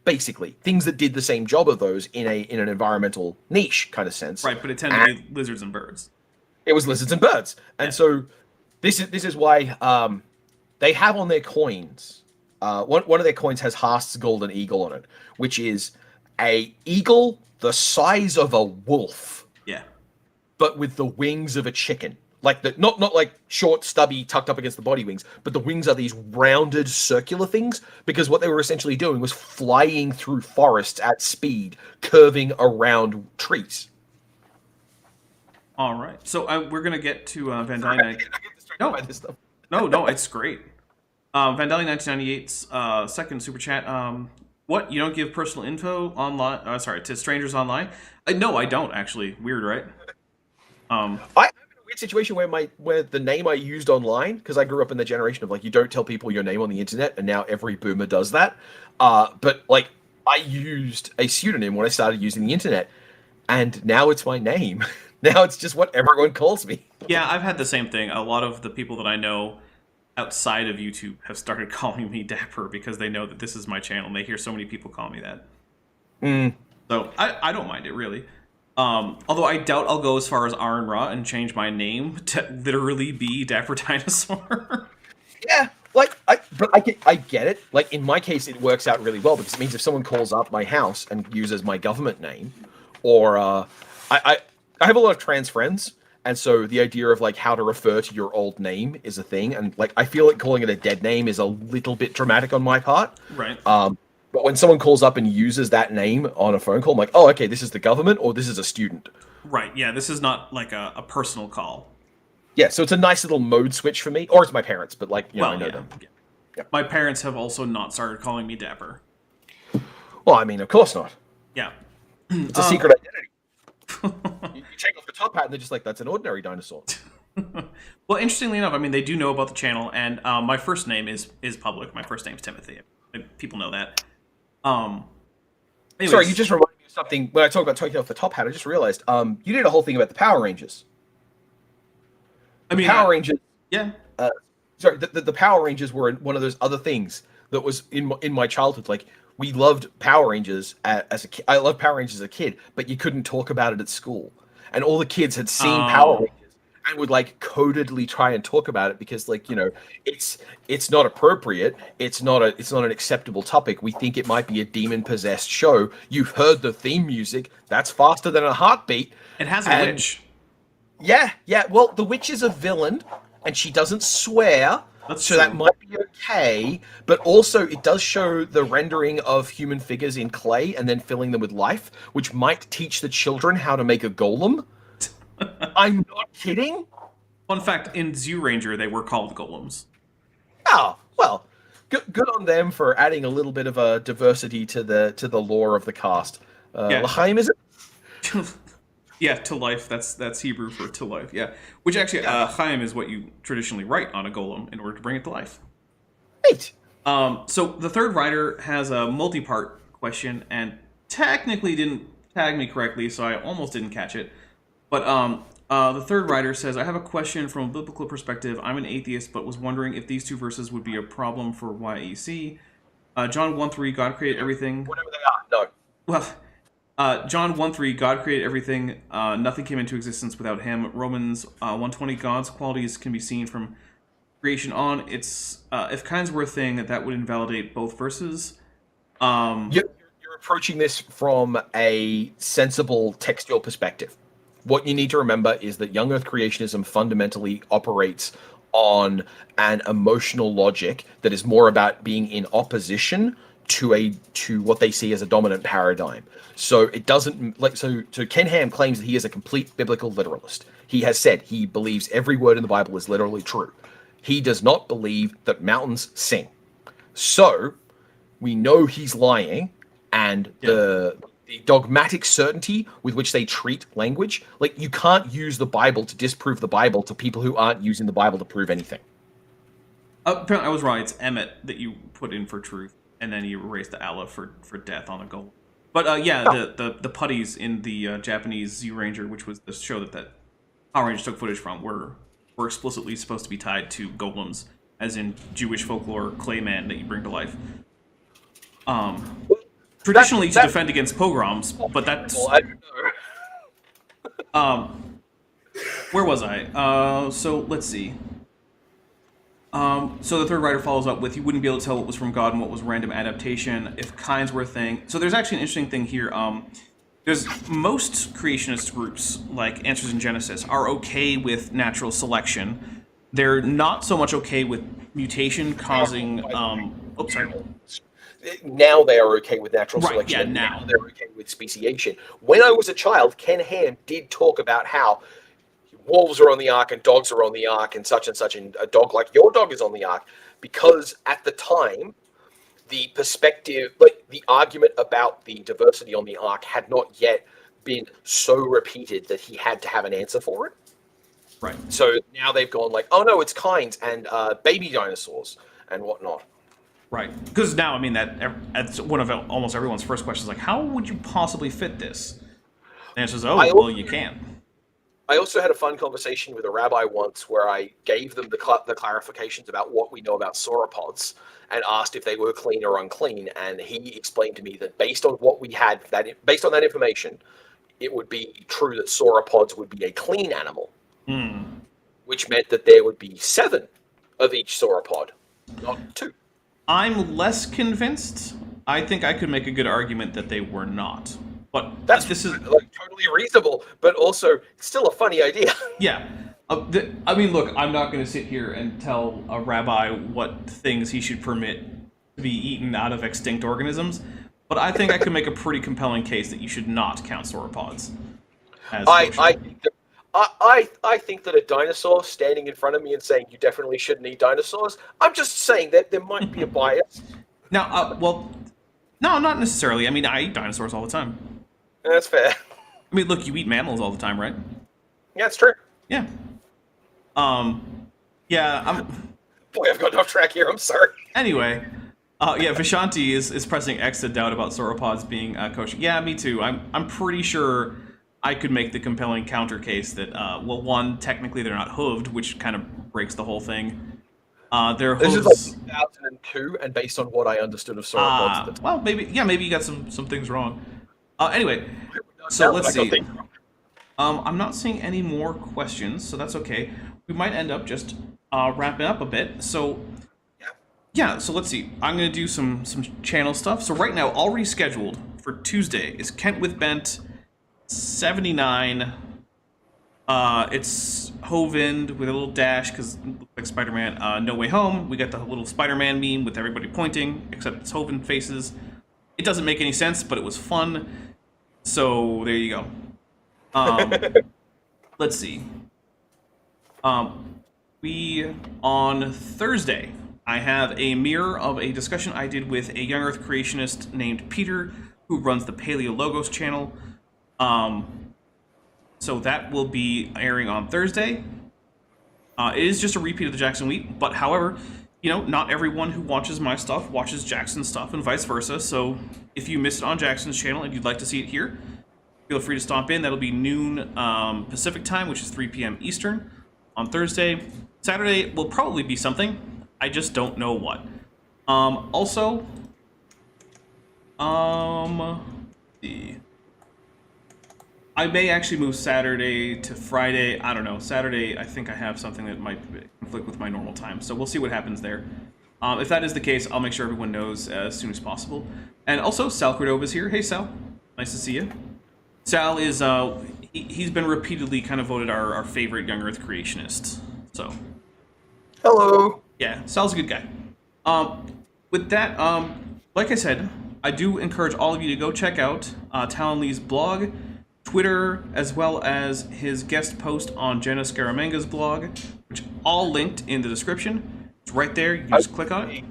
S4: basically things that did the same job of those in an environmental niche kind of sense.
S3: Right, but it tended to be lizards and birds.
S4: It was lizards and birds, and so this is why they have on their coins. One of their coins has Haast's golden eagle on it, which is a eagle the size of a wolf.
S3: Yeah.
S4: But with the wings of a chicken. Like not like short, stubby, tucked up against the body wings, but the wings are these rounded, circular things, because what they were essentially doing was flying through forests at speed, curving around trees.
S3: All right. So we're going to get to Vandali. No, it's great. Vandali 1998's second super chat. What? You don't give personal info online? To strangers online? No, I don't actually. Weird, right? I'm in a
S4: weird situation where the name I used online, because I grew up in the generation of, like, you don't tell people your name on the internet, and now every boomer does that. But like, I used a pseudonym when I started using the internet, and now it's my name. Now it's just what everyone calls me.
S3: Yeah, I've had the same thing. A lot of the people that I know outside of YouTube have started calling me Dapper because they know that this is my channel and they hear so many people call me that.
S4: Mm.
S3: So I don't mind it really. Although I doubt I'll go as far as Aaron Ra and change my name to literally be Dapper Dinosaur.
S4: Yeah, but I get it. Like in my case, it works out really well because it means if someone calls up my house and uses my government name, or I have a lot of trans friends, and so the idea of like how to refer to your old name is a thing, and like I feel like calling it a dead name is a little bit dramatic on my part.
S3: Right.
S4: But when someone calls up and uses that name on a phone call, I'm like, oh, okay, this is the government or this is a student.
S3: Right. Yeah. This is not like a personal call.
S4: Yeah, so it's a nice little mode switch for me, or it's my parents, but like I know them.
S3: Yeah. My parents have also not started calling me Dapper.
S4: Well, I mean, of course not.
S3: Yeah.
S4: It's a secret identity. You take off the top hat, and they're just like, "That's an ordinary dinosaur."
S3: Well, interestingly enough, I mean, they do know about the channel, and my first name is public. My first name is Timothy. People know that. Anyways.
S4: Sorry, you just reminded me of something when I talked about taking off the top hat. I just realized you did a whole thing about the Power Rangers.
S3: I mean,
S4: Power Rangers.
S3: Yeah.
S4: Sorry, the Power Rangers were one of those other things that was in my childhood. Like we loved Power Rangers as a kid. I loved Power Rangers as a kid, but you couldn't talk about it at school, and all the kids had seen Power Rangers and would like codedly try and talk about it because like it's not appropriate. It's not an acceptable topic. We think it might be a demon possessed show. You've heard the theme music. That's faster than a heartbeat.
S3: It has a witch.
S4: Yeah. Well, the witch is a villain, and she doesn't swear, so that might be okay. But also, it does show the rendering of human figures in clay and then filling them with life, which might teach the children how to make a golem. I'm not kidding.
S3: Fun fact: in Zoo Ranger, they were called golems.
S4: Oh well, good on them for adding a little bit of a diversity to the lore of the cast. L'chaim, is it?
S3: Yeah, to life. That's Hebrew for to life. Yeah, which actually, Chaim is what you traditionally write on a golem in order to bring it to life.
S4: Right.
S3: So the third writer has a multi-part question, and technically didn't tag me correctly, so I almost didn't catch it. But the third writer says, I have a question from a biblical perspective. I'm an atheist, but was wondering if these two verses would be a problem for YEC. John 1:3, God created everything.
S4: Whatever they are, no.
S3: Well, John 1:3, God created everything. Nothing came into existence without him. Romans 1:20, God's qualities can be seen from creation on. It's if kinds were a thing, that would invalidate both verses.
S4: You're approaching this from a sensible textual perspective. What you need to remember is that young Earth creationism fundamentally operates on an emotional logic that is more about being in opposition to what they see as a dominant paradigm. So it doesn't like so Ken Ham claims that he is a complete biblical literalist. He has said he believes every word in the Bible is literally true. He does not believe that mountains sing. So we know he's lying, and the dogmatic certainty with which they treat language, like you can't use the Bible to disprove the Bible to people who aren't using the Bible to prove anything.
S3: Apparently I was wrong. It's Emmet that you put in for truth, and then you erase the Allah for death on a goal. But the putties in the Japanese Zoo Ranger, which was the show that Power Rangers took footage from, were explicitly supposed to be tied to golems, as in Jewish folklore clayman that you bring to life. Traditionally to defend against pogroms, but that's...
S4: Well, I don't know.
S3: Where was I? So let's see. So the third writer follows up with, you wouldn't be able to tell what was from God and what was random adaptation if kinds were a thing. So there's actually an interesting thing here. There's most creationist groups, like Answers in Genesis, are okay with natural selection. They're not so much okay with mutation causing... oops, sorry.
S4: Now they are okay with natural selection.
S3: Yeah, now
S4: they're okay with speciation. When I was a child, Ken Ham did talk about how wolves are on the ark and dogs are on the ark and such, and a dog like your dog is on the ark, because at the time, the perspective, like the argument about the diversity on the ark had not yet been so repeated that he had to have an answer for it.
S3: Right.
S4: So now they've gone like, oh no, it's kinds and baby dinosaurs and whatnot.
S3: Right, because now, I mean, that's one of almost everyone's first questions, like, how would you possibly fit this? The answer is, well, you can.
S4: I also had a fun conversation with a rabbi once where I gave them the clarifications about what we know about sauropods and asked if they were clean or unclean. And he explained to me that based on what we had, based on that information, it would be true that sauropods would be a clean animal, which meant that there would be 7 of each sauropod, not 2.
S3: I'm less convinced. I think I could make a good argument that they were not. But
S4: This is like totally reasonable, but also still a funny idea.
S3: Yeah. I mean, look, I'm not going to sit here and tell a rabbi what things he should permit to be eaten out of extinct organisms, but I think I can make a pretty compelling case that you should not count sauropods as kosher.
S4: I think that a dinosaur standing in front of me and saying you definitely shouldn't eat dinosaurs, I'm just saying that there might be a bias.
S3: Now, well, no, not necessarily. I mean, I eat dinosaurs all the time.
S4: That's fair.
S3: I mean, look, you eat mammals all the time, right?
S4: Yeah, it's true.
S3: Yeah. Yeah,
S4: Boy, I've got off track here. I'm sorry.
S3: Anyway, yeah, Vishanti is pressing X to doubt about sauropods being kosher. Yeah, me too. I'm pretty sure I could make the compelling counter case that, well, one, technically they're not hooved, which kind of breaks the whole thing. Their hooves.
S4: This is like 2002, and based on what I understood of sauropods at the time.
S3: Well, maybe you got some things wrong. Anyway, so let's see. I'm not seeing any more questions, so that's okay. We might end up just wrapping up a bit. So, yeah. So let's see. I'm gonna do some channel stuff. So right now, already scheduled for Tuesday is Kent with Bent 79. It's Hovind with a little dash because it looks like Spider-Man. No Way Home. We got the little Spider-Man meme with everybody pointing, except it's Hovind faces. It doesn't make any sense, but it was fun. So there you go. Let's see. We on Thursday, I have a mirror of a discussion I did with a young Earth creationist named Peter, who runs the Paleo Logos channel. So that will be airing on Thursday. It is just a repeat of the Jackson Week, but however, you know, not everyone who watches my stuff watches Jackson's stuff and vice versa. So if you missed it on Jackson's channel and you'd like to see it here, feel free to stomp in. That'll be noon Pacific time, which is 3 p.m. Eastern on Thursday. Saturday will probably be something. I just don't know what. Also, I may actually move Saturday to Friday. I don't know. Saturday, I think I have something that might conflict with my normal time. So we'll see what happens there. If that is the case, I'll make sure everyone knows as soon as possible. And also, Sal Cordova is here. Hey, Sal. Nice to see you. Sal is, he's been repeatedly kind of voted our favorite young Earth creationist. So.
S4: Hello.
S3: Yeah, Sal's a good guy. With that, like I said, I do encourage all of you to go check out Talen Lee's blog, Twitter, as well as his guest post on Jenna Scaramanga's blog, which all linked in the description. It's right there. You can just click on it.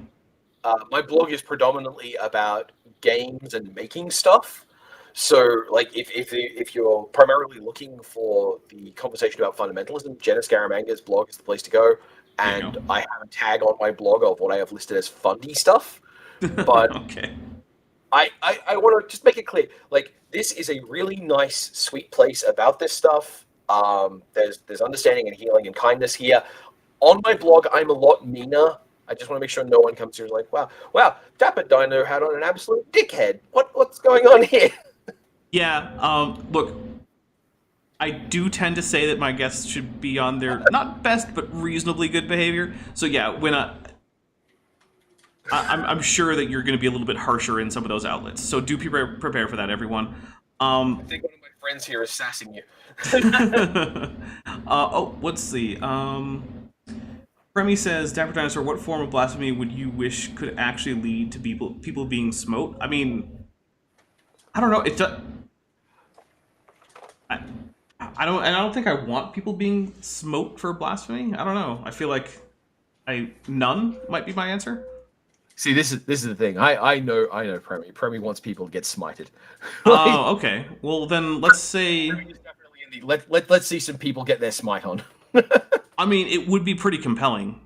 S4: My blog is predominantly about games and making stuff. So, like, if you're primarily looking for the conversation about fundamentalism, Jenna Scaramanga's blog is the place to go. And I have a tag on my blog of what I have listed as fundy stuff. But
S3: okay.
S4: I want to just make it clear, like, this is a really nice, sweet place about this stuff. There's understanding and healing and kindness here. On my blog, I'm a lot meaner. I just want to make sure no one comes here and is like, wow, Dapper Dino had on an absolute dickhead. What's going on here?
S3: Yeah, look, I do tend to say that my guests should be on their, not best, but reasonably good behavior. So yeah, when I'm sure that you're going to be a little bit harsher in some of those outlets. So do prepare for that, everyone.
S4: I think one of my friends here is sassing you.
S3: Let's see. Remy says, Dapper Dinosaur, what form of blasphemy would you wish could actually lead to people being smote? I mean, I don't know. I don't think I want people being smote for blasphemy. I don't know. I feel like none might be my answer.
S4: See, this is the thing. I know Premi. Premi wants people to get smited.
S3: Oh, okay. Well, then let's say
S4: let's see some people get their smite on.
S3: I mean, it would be pretty compelling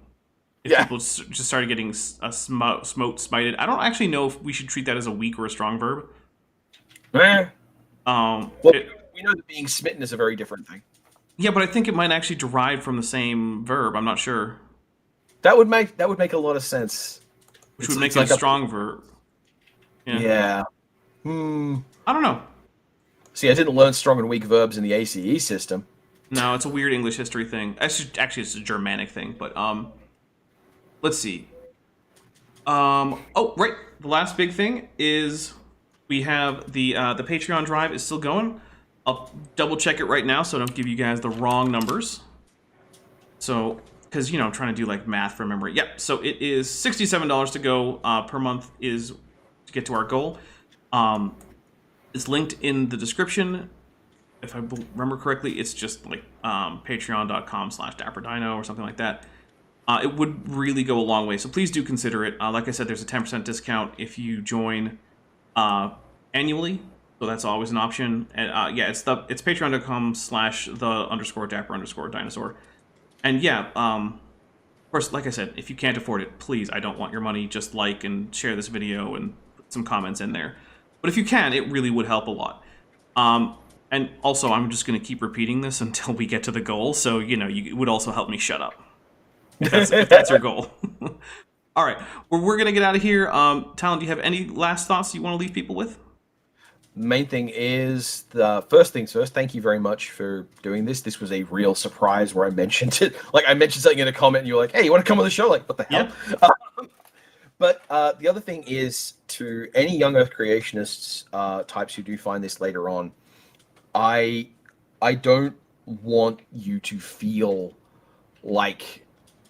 S3: if people just started getting a smote smited. I don't actually know if we should treat that as a weak or a strong verb.
S4: We know that being smitten is a very different thing.
S3: Yeah, but I think it might actually derive from the same verb. I'm not sure.
S4: That would make a lot of sense.
S3: Which would make it a strong verb.
S4: Yeah. Hmm.
S3: I don't know.
S4: See, I didn't learn strong and weak verbs in the ACE system.
S3: No, it's a weird English history thing. Actually, it's a Germanic thing, but let's see. Oh, right. The last big thing is we have the Patreon drive is still going. I'll double check it right now so I don't give you guys the wrong numbers. So, because, I'm trying to do like math from memory. Yep, so it is $67 to go per month is to get to our goal. It's linked in the description. If I remember correctly, it's just like patreon.com/dapperdino or something like that. It would really go a long way, so please do consider it. Like I said, there's a 10% discount if you join annually, so that's always an option. And yeah, it's patreon.com/the_dapper_dinosaur. And yeah, of course, like I said, if you can't afford it, please, I don't want your money. Just like and share this video and put some comments in there. But if you can, it really would help a lot. And also, I'm just going to keep repeating this until we get to the goal. So, it would also help me shut up. If that's your goal. All right. Well, we're going to get out of here. Talen, do you have any last thoughts you want to leave people with?
S4: Main thing is, the first things first, thank you very much for doing this. This was a real surprise where I mentioned it. Like, I mentioned something in a comment and you're like, hey, you want to come on the show? Like, what the hell? Yeah. But the other thing is, to any young Earth creationists types who do find this later on, I don't want you to feel like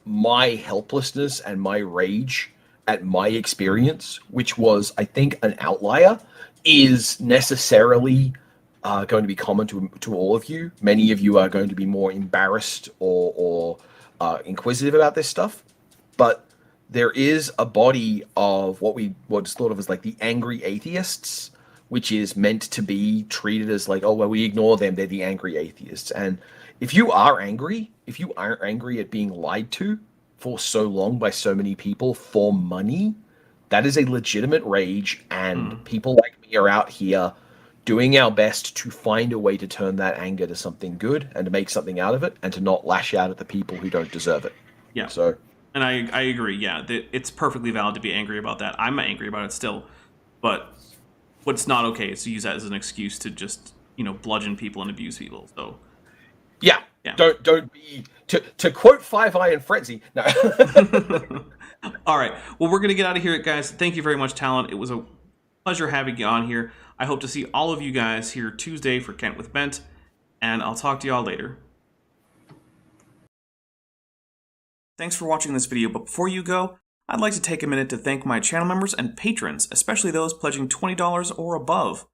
S4: my helplessness and my rage at my experience, which was, I think, an outlier, is necessarily going to be common to all of you. Many of you are going to be more embarrassed or inquisitive about this stuff, but there is a body of what's thought of as like the angry atheists, which is meant to be treated as like, oh, well, we ignore them, they're the angry atheists. And if you aren't angry at being lied to for so long by so many people for money, that is a legitimate rage, and people like me are out here doing our best to find a way to turn that anger to something good and to make something out of it and to not lash out at the people who don't deserve it.
S3: Yeah.
S4: So,
S3: and I agree. Yeah, it's perfectly valid to be angry about that. I'm angry about it still, but what's not okay is to use that as an excuse to just bludgeon people and abuse people. So
S4: yeah. Don't be to quote Five Iron Frenzy. No.
S3: All right. Well, we're gonna get out of here, guys. Thank you very much, Talen. It was a pleasure having you on here. I hope to see all of you guys here Tuesday for Kent with Bent, and I'll talk to y'all later. Thanks for watching this video, but before you go, I'd like to take a minute to thank my channel members and patrons, especially those pledging $20 or above: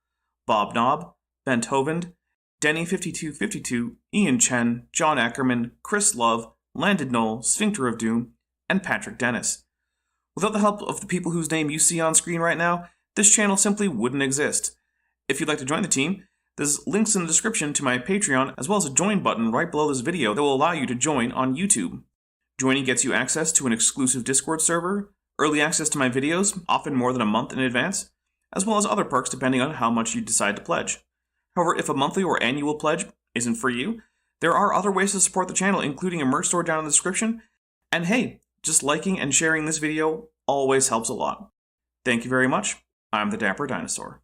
S3: Bob Knob, Bent Hovend, Denny5252, Ian Chen, John Ackerman, Chris Love, Landon Knoll, Sphincter of Doom, and Patrick Dennis. Without the help of the people whose name you see on screen right now, this channel simply wouldn't exist. If you'd like to join the team, there's links in the description to my Patreon, as well as a join button right below this video that will allow you to join on YouTube. Joining gets you access to an exclusive Discord server, early access to my videos, often more than a month in advance, as well as other perks depending on how much you decide to pledge. However, if a monthly or annual pledge isn't for you, there are other ways to support the channel, including a merch store down in the description, and hey, just liking and sharing this video always helps a lot. Thank you very much. I'm the Dapper Dinosaur.